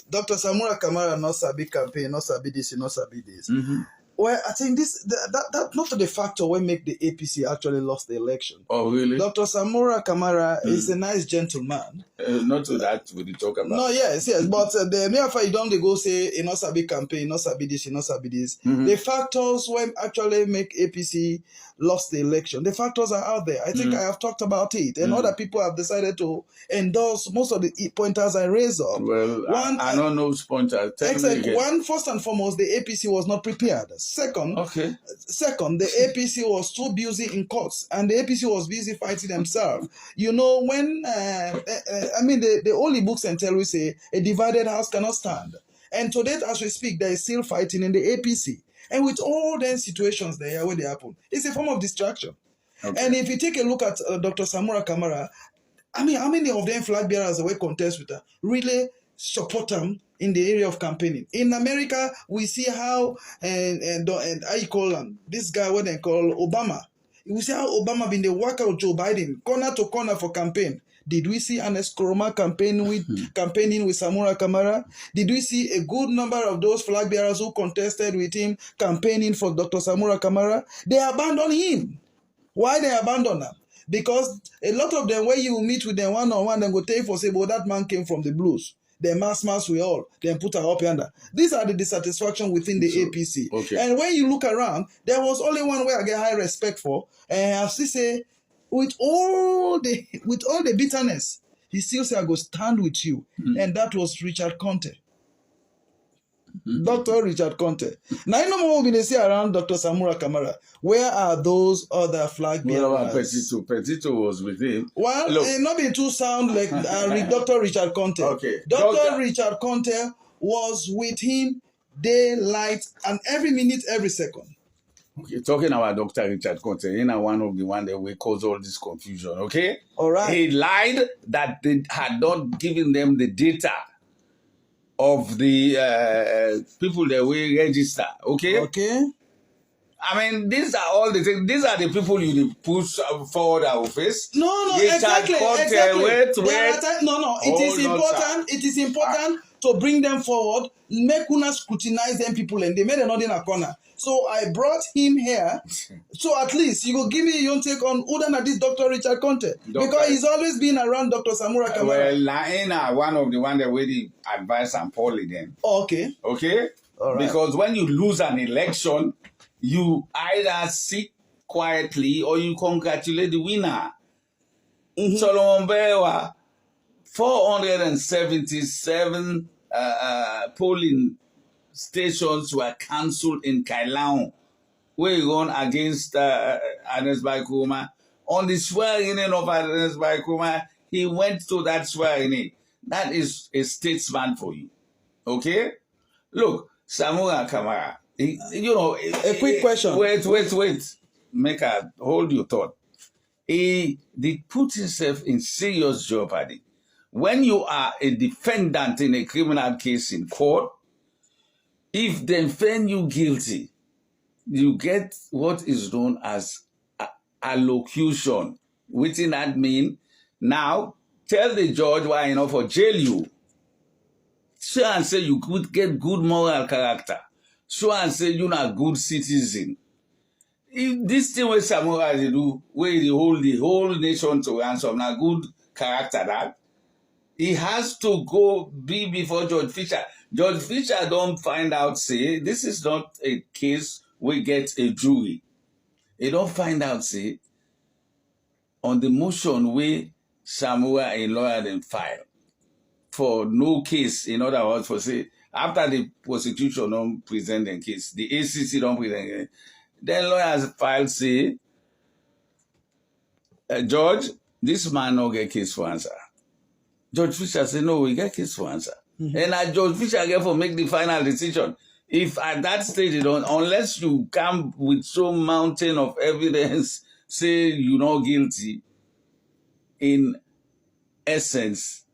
Dr. Samora Kamara not sabi campaign, not sabi this, not sabi this. Mm-hmm. Well, I think that not the factor will make the APC actually lost the election. Oh, really? Dr. Samora Kamara is a nice gentleman. Not to that we talk about. No, yes. But the mere fact you don't go say, not sabi campaign, not sabi this, not sabi this. Mm-hmm. The factors will actually make APC lost the election. The factors are out there. I think I have talked about it. And other people have decided to endorse most of the pointers I raised up. Well, I don't know which pointers. One, first and foremost, the APC was not prepared. Second, the APC was too busy in courts, and the APC was busy fighting themselves. When the only books and tell we say a divided house cannot stand, and to date as we speak, there is still fighting in the APC, and with all them situations there where they happen, it's a form of distraction. Okay. And if you take a look at Dr. Samora Kamara, I mean, how many of them flag bearers that were contest with her really support them in the area of campaigning? In America, we see how and how you call them, this guy what they call Obama. We see how Obama been the work out Joe Biden corner to corner for campaign. Did we see an Eskroma campaigning with Samora Kamara? Did we see a good number of those flag bearers who contested with him campaigning for Dr. Samora Kamara? They abandoned him. Why they abandoned him? Because a lot of them, when you meet with them one-on-one, they go tell you for say, well, that man came from the blues. The mass we all, then put her up yonder. These are the dissatisfaction within the APC. Okay. And when you look around, there was only one way I get high respect for, and I still say, with all the bitterness, he still say I go stand with you. And that was Richard Conte. Dr. Richard Conte. Now, you know what we see around Dr. Samora Kamara. Where are those other flag bearers? What about Petito? Petito was with him. Well, it not be too sound like Dr. Richard Conte. Okay. Dr. Richard Conte was with him day, light, and every minute, every second. Okay, talking about Dr. Richard Conte, one of the one that will cause all this confusion, okay? All right. He lied that they had not given them the data of the people that we register, okay? Okay. I mean, these are all the things. These are the people you push forward our face. No, exactly. Wait. No, it is important to bring them forward, make una scrutinize them people, and they made another in a corner. So I brought him here, so at least you will give me your take on who than this Dr. Richard Conte, because he's always been around Dr. Samura Kamara. Well, Laena, one of the one that really advise and poorly then. Oh, okay. Okay? All right. Because when you lose an election, you either sit quietly or you congratulate the winner. Solomon Bewa, 477 polling stations were cancelled in Kailao, where he won against Ernest Baikuma. On the swearing-in of Ernest Baikuma, he went to that swearing-in. That is a statesman for you. Okay? Look, Samura Kamara, a quick question. Wait. Make a hold your thought. He put himself in serious jeopardy. When you are a defendant in a criminal case in court, if they find you guilty, you get what is known as allocution. Which in that mean, now tell the judge why you know for jail you. So and say you could get good moral character. So and say you're not a good citizen. If this thing with Samura they do, where they hold the whole nation to ransom, not good character that, he has to go be before Judge Fisher. Judge Fisher don't find out, say, this is not a case we get a jury. He don't find out, say, on the motion where Samura a lawyer then file for no case, in other words, for say, after the prosecution don't present the case, the ACC don't present it, then lawyers file say, Judge, this man no get case for answer. Judge Fisher say, no, we get case for answer. And Judge Fisher get for make the final decision. If at that stage, unless you come with some mountain of evidence, say you're not guilty, in essence,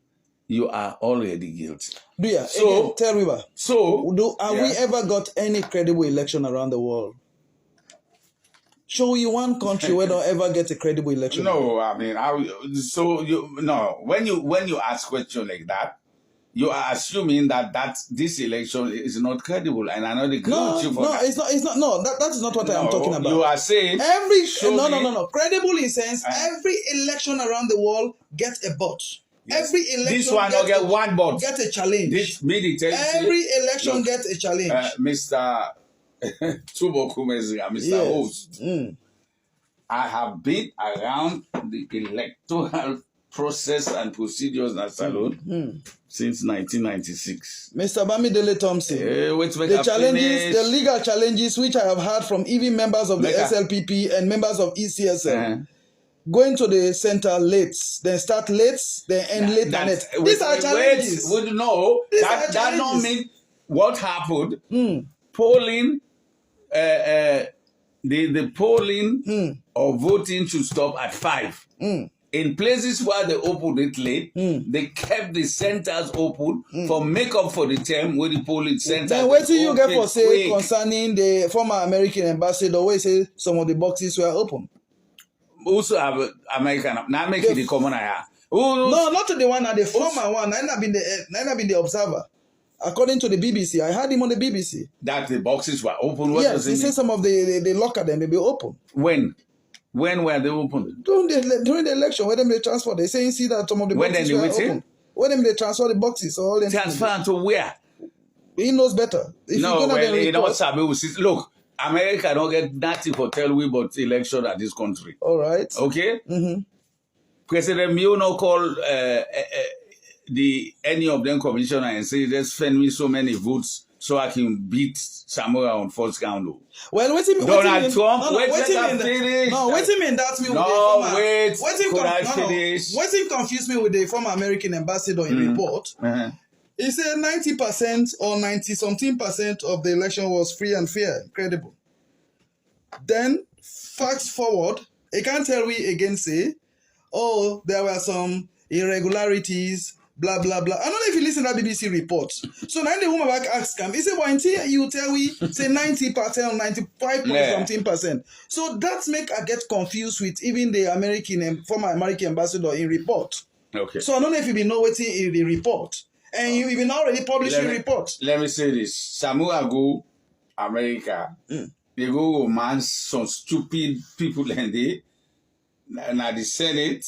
you are already guilty. Yeah, so again, tell River. So, we ever got any credible election around the world? Show you one country where don't ever get a credible election. No, I mean, when you ask question like that, you are assuming that this election is not credible, and I know they No, it's not. No, that is not what I am talking about. You are saying no. Credible in sense, every election around the world gets a vote. Yes. Every election this one will get one vote. Get a challenge. Every election gets a challenge. Mr. Tubokumezi, Mr. Host, I have been around the electoral process and procedures in Salon since 1996. Mr. Bamidele Thompson, the challenges, the legal challenges which I have heard from even members of the SLPP and members of ECSL, going to the center late, then start late, then end late. These are challenges. That don't mean what happened. Polling, the polling or voting should stop at 5. In places where they opened it late, they kept the centers open for make up for the term where the polling centers. Then what do you get for say concerning the former American ambassador where say some of the boxes were open? Also have American, not making the common eye. No, not the one, the former one. I never been the observer. According to the BBC, I heard him on the BBC. That the boxes were open? What yes, he said some of the locker them may be open. When were they open? During the election, when they transfer, they say you see that some of the boxes were open. When they transfer the boxes, all them transfer to where? He knows better. If look, America don't get nothing for tell we about election at this country. All right. Okay? President Mio no call any of them commissioner and say, just send me so many votes so I can beat Samura on first count. Well, wait a minute. Donald Trump, wait a minute. No, wait a minute. That's me. Wait him confuse me with the former American ambassador in report. He said 90% or 90-something% of the election was free and fair, credible. Then, fast forward, he can't tell me again say, oh, there were some irregularities, blah, blah, blah. I don't know if you listen to that BBC report. So now the woman back asked him, he said, well, until you tell me, say 90% or 95-something%. So that make I get confused with even the American and former American ambassador in report. Okay. So I don't know if you be know what's in the report. And you even already publishing reports. Let me say this. Some ago, America, they go romance some stupid people and they, now the Senate,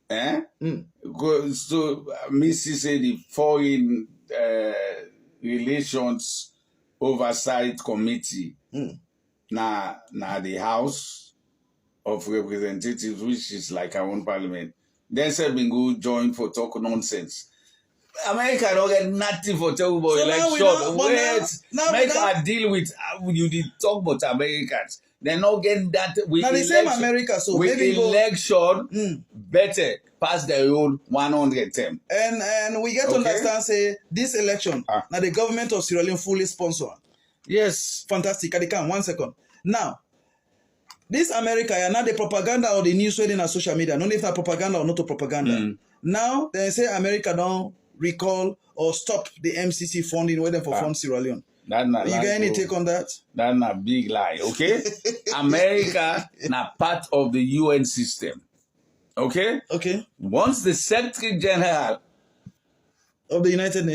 go, so Missy say the foreign relations oversight committee, now the House of Representatives, which is like our own parliament, then said we go join for talk nonsense. America don't get nothing for talk about election. Make her deal with you did talk about Americans. They're not getting that with now the same America, so with election better pass their own 110. And we get to understand say this election now the government of Sierra Leone fully sponsor. Yes. Fantastic. I can 1 second. Now this America are not the propaganda or the news reading on social media. No if not propaganda or not to propaganda. Now they say America don't recall or stop the MCC funding whether for fund Sierra Leone. You get any take on that? That's a big lie, okay? America na part of the UN system. Okay? Okay. Once the Secretary General of the United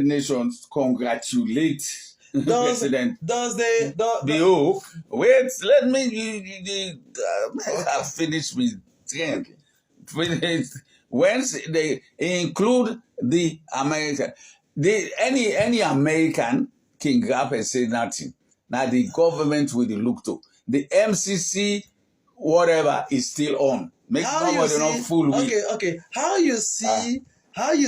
Nations congratulate President wait, let me finish with trend. Once they include the American, any American can grab and say nothing. Now the government will look to the MCC, whatever is still on. Make nobody not fool with. Okay. How you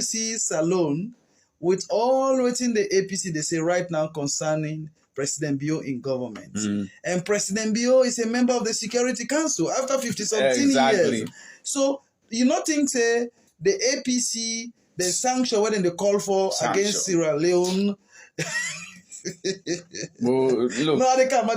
see Salone with all within the APC they say right now concerning President Bio in government. And President Bio is a member of the Security Council after 50-something years. So you not think say the APC, the sanction what they call for against Sierra Leone. Look. No, they can't.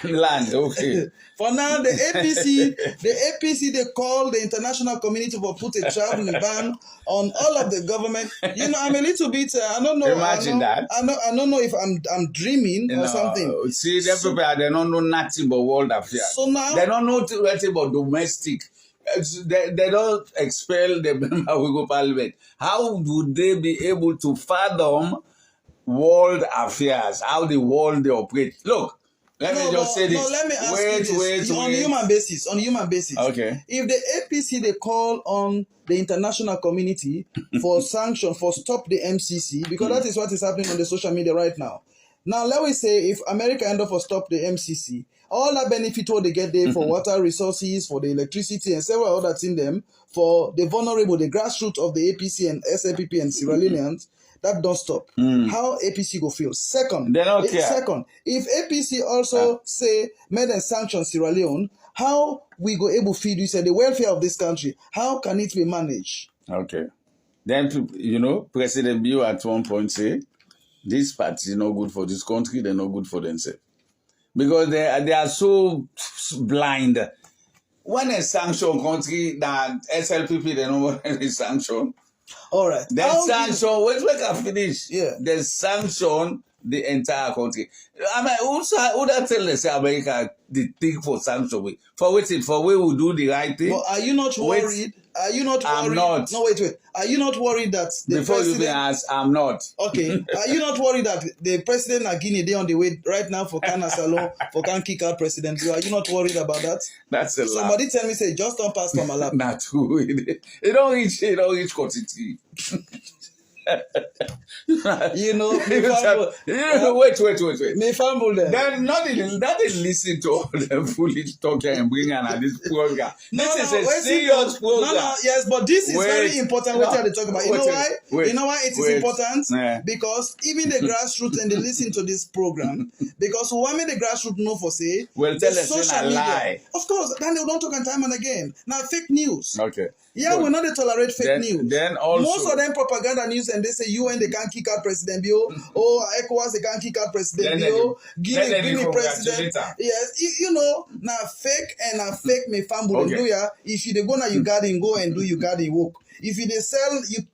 Land, okay. For now, the APC, they call the international community for put a traveling ban on all of the government. You know, I'm a little bit. I don't know. Imagine that. I don't know if I'm dreaming or something. See, them people they don't know nothing but world affairs. So now they don't know nothing about domestic. They don't expel the member of the parliament. How would they be able to fathom world affairs, how the world they operate? Look, let me just say this. No, let me ask you this. On human basis. Okay. If the APC they call on the international community for sanction, for stop the MCC, because that is what is happening on the social media right now. Now, let me say if America end up for stop the MCC, all that benefit what they get there for water resources, for the electricity and several other things them, for the vulnerable, the grassroots of the APC and SLPP and Sierra Leoneans, that don't stop. How APC go feel? Second, if APC also say made and sanction Sierra Leone, how we go able to feed you say the welfare of this country? How can it be managed? Okay. Then President Bio at one point say this party is not good for this country, they're not good for themselves. Because they are so blind. When a sanction country that SLPP they don't want any sanction. All right. They sanction. Wait, I finish. Yeah. They sanction the entire country. I mean, who that tell us America the thing for sanction? For we will do the right thing. But are you not worried? Are you not worried? I'm not. No, wait. Are you not worried that the before president... you be asked, I'm not. Okay. Are you not worried that the president of Guinea they on the way right now for Can Salon for Can kick out President? Are you not worried about that? That's a lot. Somebody tell me say just don't pass from my lap. Not true. It don't reach quantity. You know, wait. Me fumble them. Then not listen to all the foolish talking and bring on this program. This is a serious program. Yes, but this is very important. What they talk about. You know why? You know why it is important? Yeah. Because even the grassroots and they listen to this program, because what made the grassroots know for say? Well, tell us social media. Lie. Of course, then they don't talk on time and again. Now fake news. Okay. Yeah, we're not tolerate fake news. Then also, most of them propaganda news and they say UN they can't kick out President Bio, or ECOWAS they can't kick out President Bio, Guinea President. Yes, you know, now fake and now fake me family do ya. If you they go now you garden go and do you garden work. If you dey sell you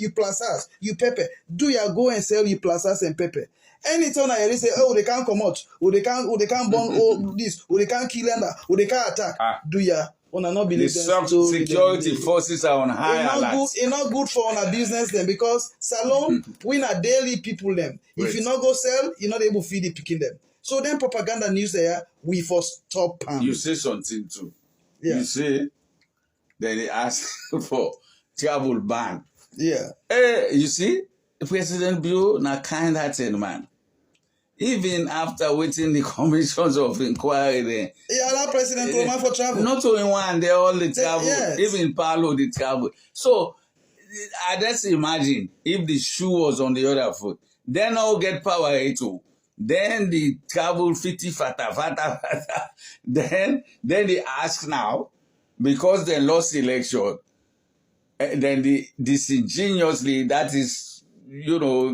plasas, you pepper, do ya go and sell you plasas and pepper. Anytime I hear say, oh, they can't come out, they can't burn all this, they can't kill them, they can't attack. Do ya? Una not The believe them story. security forces are on high alert. It's not good for our business then, because salon we na daily people them. If you not go sell, you're not able to feed the picking them. So then propaganda news there, we for stop. You say something too. Yeah. You say that they ask for travel ban. Yeah. Hey, you see, President Bio na kind-hearted man. Even after waiting the commissions of inquiry there. Yeah, allow President Roman for travel. Not only one, they all the travel. Yes. Even Paulo the travel. So I just imagine if the shoe was on the other foot, then all get power too. Then the travel fata. Then they ask now, because they lost election, then the disingenuously, that is,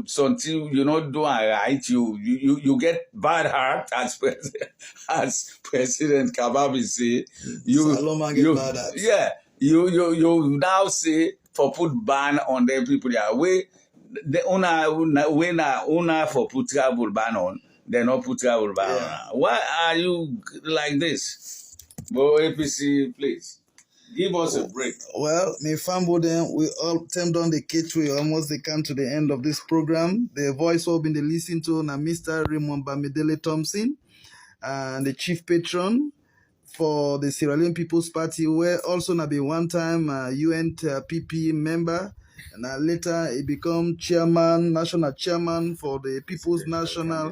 something you're not doing right, you get bad heart as President Kababi say. You bad heart. Yeah, you now say for put ban on them people there. The owner for put travel ban on, they not put travel ban on. Why are you like this? But APC, please. Give us a break. Well, me fambo then we all turned on the cage. We almost they come to the end of this program. The voice will be listening to na Mr. Raymond Bamidele Thompson, and the chief patron for the Sierra Leone People's Party, where also na be one time UNPP member, and later he become national chairman for the People's National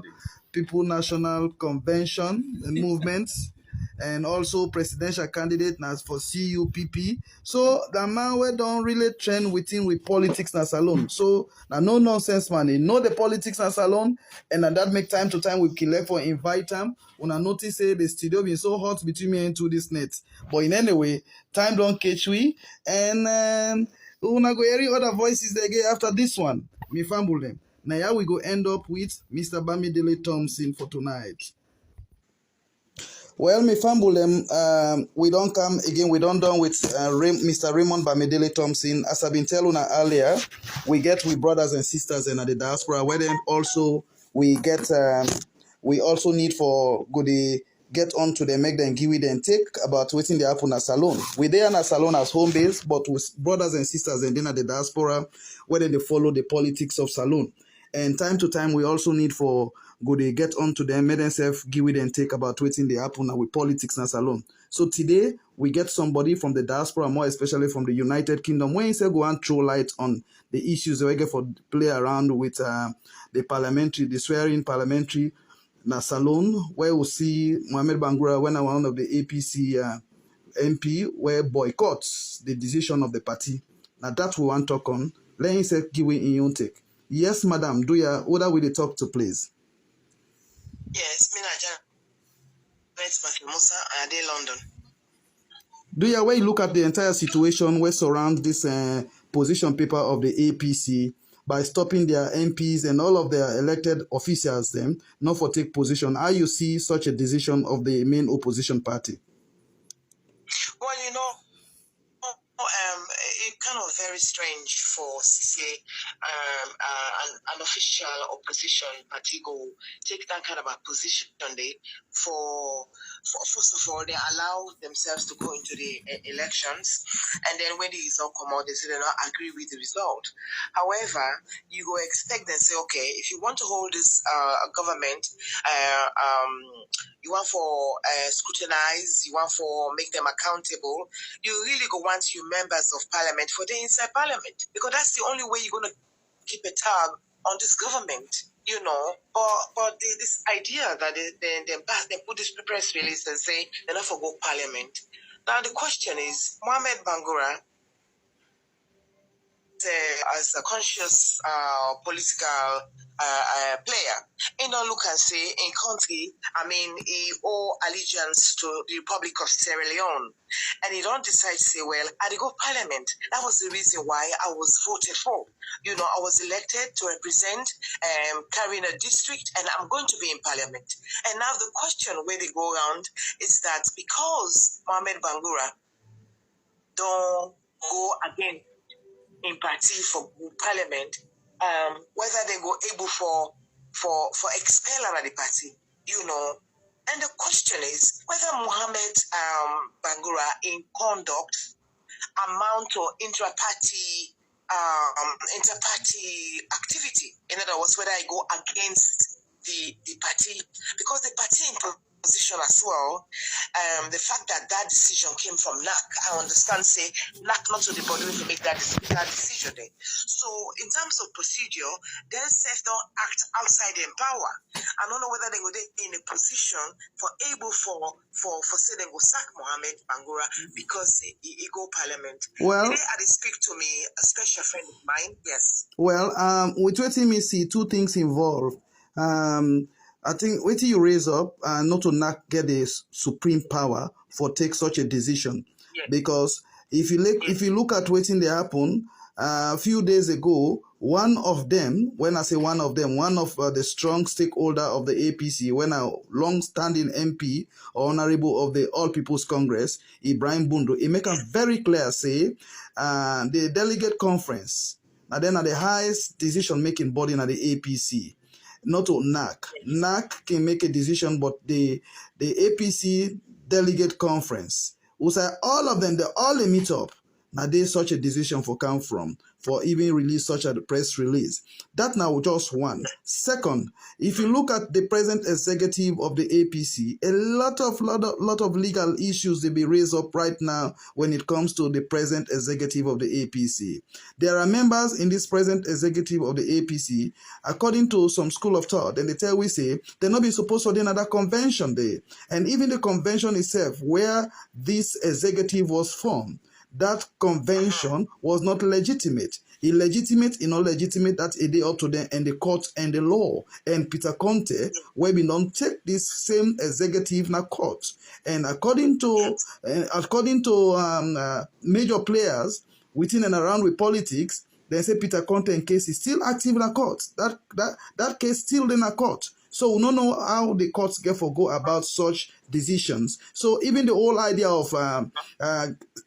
Convention and movements. And also presidential candidate now for CUPP. So the man we don't really trend with politics na salon. So now no nonsense man. He know the politics na salon, and that make time to time we kill for invite him. Una notice say the studio been so hot between me and to this net. But in any way, time don't catch we, and una go hear other voices again after this one. Me fumble them. Now here we go end up with Mr. Bamidele Thompson for tonight. Well, me fambulem, we don't come again. We don't done with Mr. Raymond Bamidele Thompson. As I've been telling you earlier, we brothers and sisters in the diaspora. Where then also we also need for goody get on to them, make them give it and take about waiting the happen at salon. We there in a salon as home base, but with brothers and sisters and then at the diaspora, where they follow the politics of salon. And time to time, we also need for they get on to them, make themselves give it and take about waiting the happen with politics and salon. So today, we get somebody from the diaspora, more especially from the United Kingdom, when he say go and throw light on the issues they get for play around with the swearing parliamentary na salon, where we see Mohamed Bangura, when one of the APC MP, where boycotts the decision of the party. Now that we want to talk on. Let him say give it in your take. Yes, madam. Do ya order with the talk to please? Yes, me Musa, and I London. Do ya when you look at the entire situation where surround this position paper of the APC by stopping their MPs and all of their elected officials them not for take position, how you see such a decision of the main opposition party? Well, it's kind of very strange for CCA, an official opposition party go take that kind of a position for first of all, they allow themselves to go into the elections, and then when the result come out, they say they don't agree with the result. However, you go expect them say, okay, if you want to hold this government, you want for scrutinize, you want for make them accountable, you really go want your members of parliament for the inside parliament, because that's the only way you're going to keep a tag on this government, but this idea that they put this press release and say they're not for go parliament. Now the question is, Mohamed Bangura, as a conscious political player, he don't look and say in country, he owe allegiance to the Republic of Sierra Leone, and he don't decide to say, well, I go parliament. That was the reason why I was voted for. I was elected to represent carrying a district, and I'm going to be in parliament. And now the question where they go around is that because Mohamed Bangura don't go again in party for parliament, whether they go able for expel out of the party, And the question is whether Mohammed Bangura in conduct amount to interparty activity. In other words, whether I go against the party, because the party in position as well, the fact that decision came from NAC, I understand say NAC not to the body to make that decision there. So in terms of procedure, they self don't act outside their power. I don't know whether they go in a position for able for say they go sack Mohammed Bangura because he go parliament. Well, today they speak to me, a special friend of mine. Yes. Well, with what me see, two things involved. I think what you raise up, not to not get the supreme power for take such a decision, because if you look at what they happen, a few days ago, one of them, when I say one of them, one of the strong stakeholder of the APC, when a long-standing MP or honorable of the All People's Congress, Ibrahim Bundu, he make a very clear say, the delegate conference, and then at the highest decision-making body in the APC, not to NAC. NAC can make a decision, but the APC delegate conference, who say all of them, they all meet up. Now there's such a decision for come from, for even release such a press release. That now just one. Second, if you look at the present executive of the APC, a lot of legal issues they be raised up right now when it comes to the present executive of the APC. There are members in this present executive of the APC, according to some school of thought, and they tell we say they're not be supposed to do another convention there. And even the convention itself, where this executive was formed, that convention was not legitimate. Illegitimate, legitimate, that's a day up to them and the court and the law. And Peter Conte, where we don't take this same executive na court. And according to major players within and around with politics, they say Peter Conte in case is still active in a court. That case still in a court. So we don't know how the courts get for go about such decisions. So even the whole idea of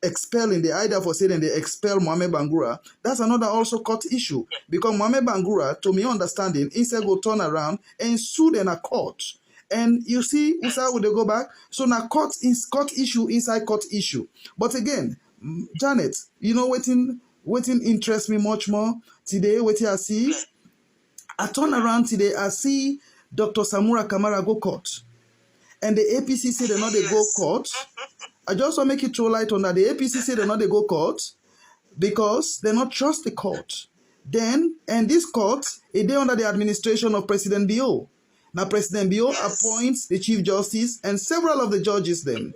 expelling, the idea for saying they expel Mohammed Bangura, that's another also court issue. Because Mohammed Bangura, to me understanding, instead go turn around and sue in a court. And you see, how would they go back? So now court issue inside court issue. But again, Janet, waiting interests me much more. Today, what I see, I turn around today, I see Dr. Samura Kamara go court. And the APC say they're not they go court. I just want to make it throw light on that. The APC say they're not they go court because they not trust the court. Then, and this court, it they under the administration of President Bio. Now President Bio appoints the Chief Justice and several of the judges then.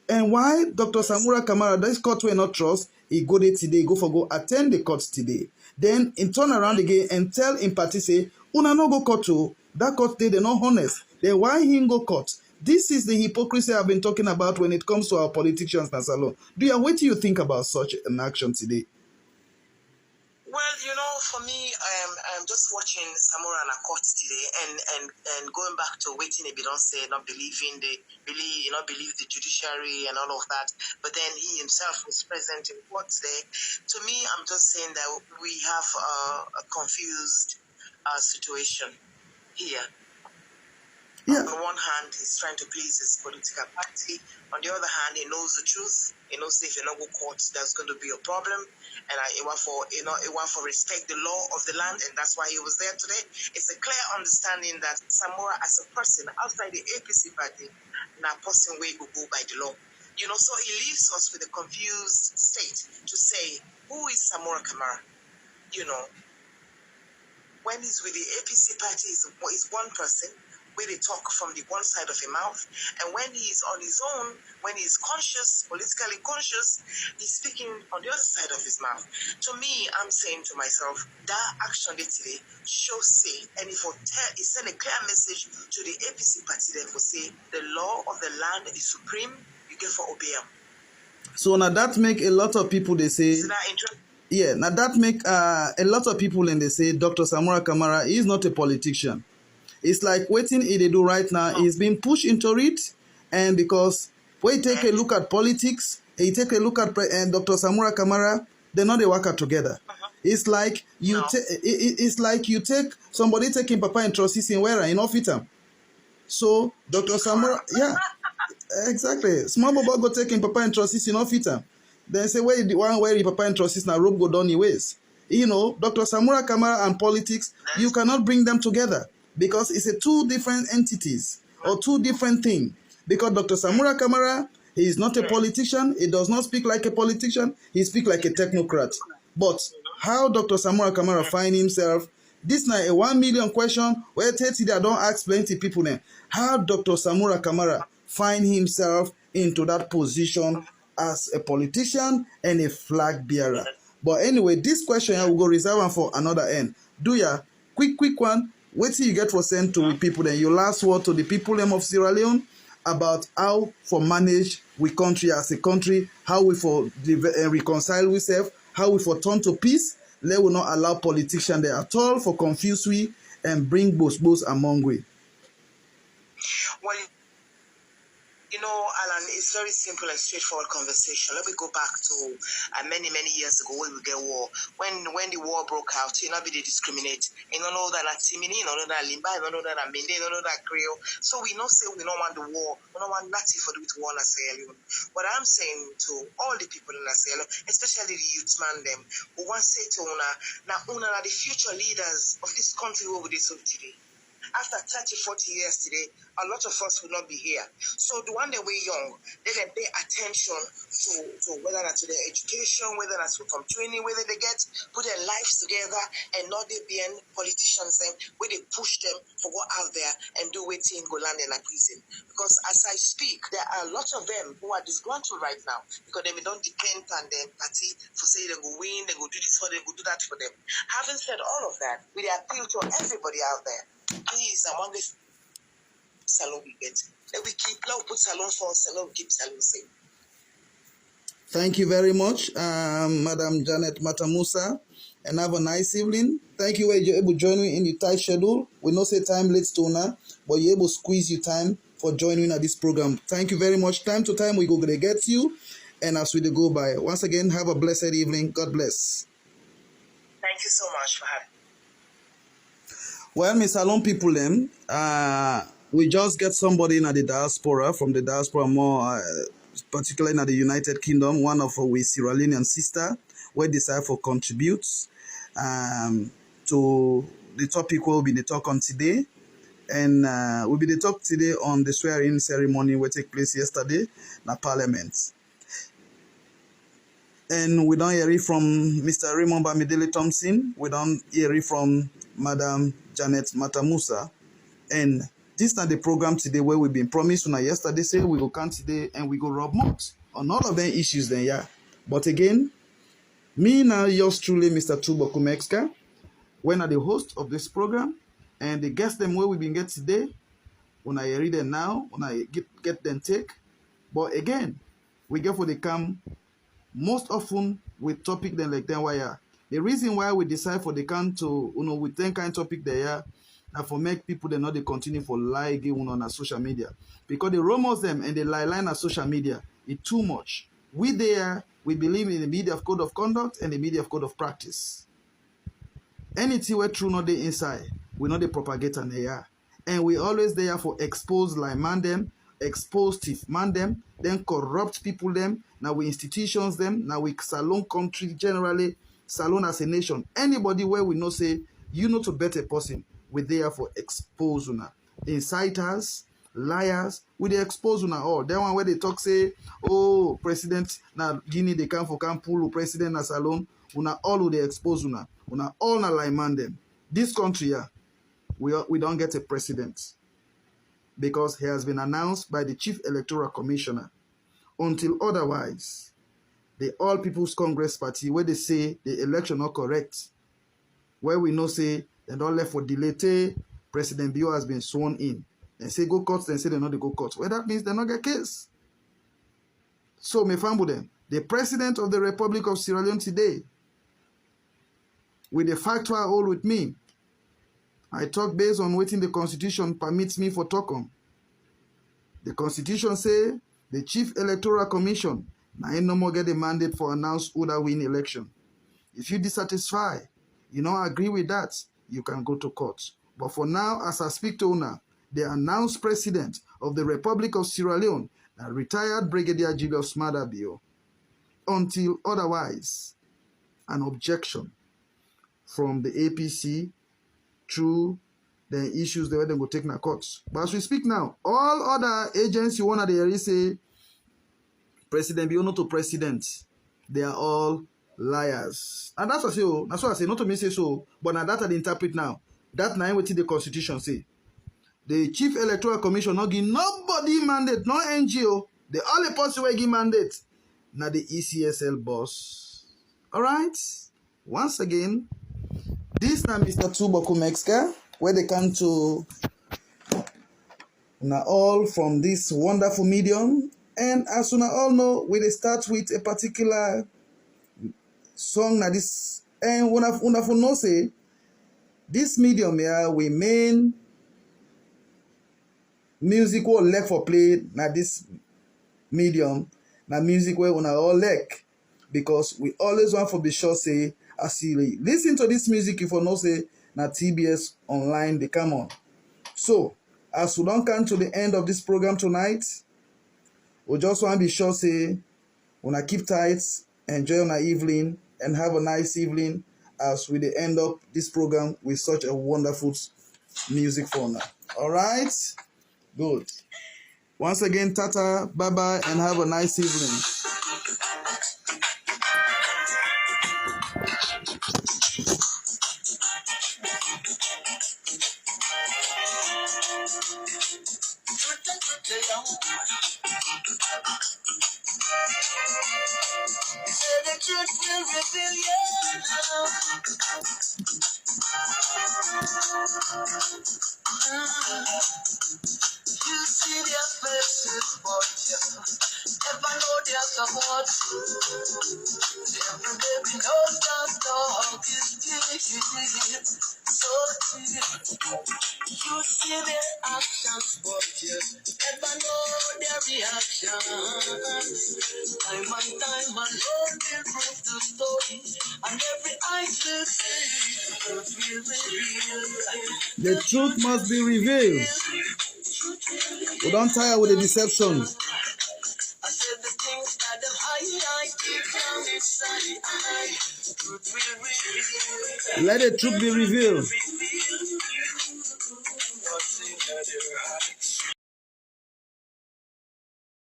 And why Dr. Samura Kamara, this court will not trust, he go there today, go attend the court today. Then, in turn around again and tell in party say, una no go court to. That court they're not honest. Then why him go court? This is the hypocrisy I've been talking about when it comes to our politicians, Nasalo. What do you think about such an action today? Well, for me, I'm just watching Samura and a court today and going back to waiting if you don't say not believing believe the judiciary and all of that. But then he himself was present in court today. To me, I'm just saying that we have a confused situation here. Yeah. On one hand, he's trying to please his political party. On the other hand, he knows the truth. He knows if you not go court, there's going to be a problem. And he want for respect the law of the land, and that's why he was there today. It's a clear understanding that Samora, as a person outside the APC party, now person way will go by the law. So he leaves us with a confused state to say, who is Samora Kamara? When he's with the APC party, is one person. Where they talk from the one side of your mouth, and when he's on his own, when he's conscious, politically conscious, he's speaking on the other side of his mouth. To me, I'm saying to myself, that action today shows say, and it send a clear message to the APC party that will say the law of the land is supreme, you get for obey him. So now that make a lot of people they say. Is that interesting? Yeah, now that make a lot of people and they say Dr. Samura Kamara is not a politician. It's like waiting they do right now is being pushed into it, and because when you take a look at politics, you take a look at Dr. Samura Kamara, they're not they work out together. It's like you No. it's like you take somebody taking Papa and Trusty in where I not fit am. So Dr. Samura, yeah, exactly. Small Bobo go taking Papa and Trusty not fit am. Then say where the one where the Papa and Trusty na rope go down the ways. You know, Dr. Samura Kamara and politics, you cannot bring them together because it's a two different entities or two different things. Because Dr. Samura Kamara, he is not a politician. He does not speak like a politician. He speaks like a technocrat. But how Dr. Samura Kamara find himself, this na a 1 million question where 30 that don't ask plenty people then. How Dr. Samura Kamara find himself into that position as a politician and a flag bearer. But anyway, this question I will go reserve am for another end. Do ya quick one. Wait till you get for send to people then. Your last word to the people them of Sierra Leone about how for manage we country as a country, how we for reconcile ourselves, how we for turn to peace. Let we not allow politicians there at all for confuse we and bring both among we. Well, you know, Alan, it's very simple and straightforward conversation. Let me go back to many years ago when we get war. When the war broke out, you know, they discriminate. You don't know that Timini, you don't know that Limba, you don't know that Aminde, you don't know that Creole. So we don't say we don't want the war. We don't want nothing for do with war in Sierra Leone. What I'm saying to all the people in Sierra Leone, especially the youth man them, who want to say to una are the future leaders of this country where we so today. After 30-40 years today, a lot of us will not be here. So the one that we're young, they can pay attention to whether that's to their education, whether that's from training, whether they put their lives together and not they being politicians then where they push them for go out there and do waiting go land in a prison. Because as I speak, there are a lot of them who are disgruntled right now because they don't depend on their party for say they go win, they go do this for them, go do that for them. Having said all of that, we appeal to everybody out there. Please, I want this salon we get. Let we keep love, put salon for salon, keep salon safe. Thank you very much, Madam Janet Matamusa, and have a nice evening. Thank you where you're able to join me in the tight schedule. We know say time late to now, but you're able to squeeze your time for joining at this program. Thank you very much. Time to time, we go to get you, and as we go by. Once again, have a blessed evening. God bless. Thank you so much for having me. Well, Miss Salon people, we just get somebody in the diaspora, from the diaspora more, particularly in the United Kingdom, one of our Sierra Leonean sister, we decide for contributes to the topic we'll be the talk on today. And we'll be the talk today on the swearing ceremony which took place yesterday in the Parliament. And we don't hear it from Mr. Raymond Bamidele Thompson. We don't hear it from Madam Janet Matamusa. And this is not the program today where we've been promised yesterday, say we go come today and we go rub mouth on all of them issues then, yeah. But again, me now yours truly, Mr. Tubo Kumexka, when are the host of this program, and the guests them where we've been get today, when I read them now, when I get them take. But again, we get for the come most often with topic then like then why the reason why we decide for the can to with ten kind topic there and for make people they not they continue for lie given on our social media because the rumors them and the line on social media is too much. We believe in the media of code of conduct and the media of code of practice. Anything we're true not the inside, we not the propagator there. And we always there for expose like man them, expose thief man them, then corrupt people them. Now we institutions them, now we salon country generally, salon as a nation. Anybody where we know say, you know to better person, we there for expose una. Inciters, liars, we they expose una all. That one where they talk say, oh, president, now Guinea they come for can pull president na salon, una all who they expose una all na lie man them. This country, we don't get a president because he has been announced by the Chief Electoral Commissioner. Until otherwise, the All People's Congress Party, where they say the election not correct, where we know say they don't left for delay, President Bio has been sworn in. And say go court, then say they not go court. Well, that means they not get case. So, me fambu them, the President of the Republic of Sierra Leone today, with the factual all with me, I talk based on what the Constitution permits me for talk on. The Constitution say the Chief Electoral Commission now no more get a mandate for announce who that win election. If you dissatisfied, you don't agree with that, you can go to court. But for now, as I speak to Una, the announced president of the Republic of Sierra Leone, retired Brigadier Julius Madabio, until otherwise, an objection from the APC through the issues they were going to take in the courts. But as we speak now, all other agents you want to say President Biono to president, they are all liars. And that's what I say, that's what I say, not to me say so, but now that I interpret now. That now what the Constitution say. The Chief Electoral Commission not give nobody mandate, no NGO. The only person who give mandate, now the ECSL boss. All right. Once again, this now Mr. Tuboku Mexica, where they come to now all from this wonderful medium. And as you all know, we start with a particular song now this, and wonderful no say this medium here we main music will like for play now this medium now music where we all like, because we always want for be sure say as you listen to this music if you know say now TBS online they come on. So as we don't come to the end of this program tonight, we just want to be sure say wanna keep tight, enjoy on our evening, and have a nice evening as we end up this program with such a wonderful music for now. All right, good. Once again, tata, bye bye, and have a nice evening. The truth will reveal your love. You see their faces, but you never know their support. Every baby knows that dog is deep, so deep. You see their actions, but you never know their reactions. Time and time alone will prove the story, and every eye will see The truth must be revealed. We don't tire with the deception. I said the things that the high keep down inside. Truth will reveal. Let the truth be revealed.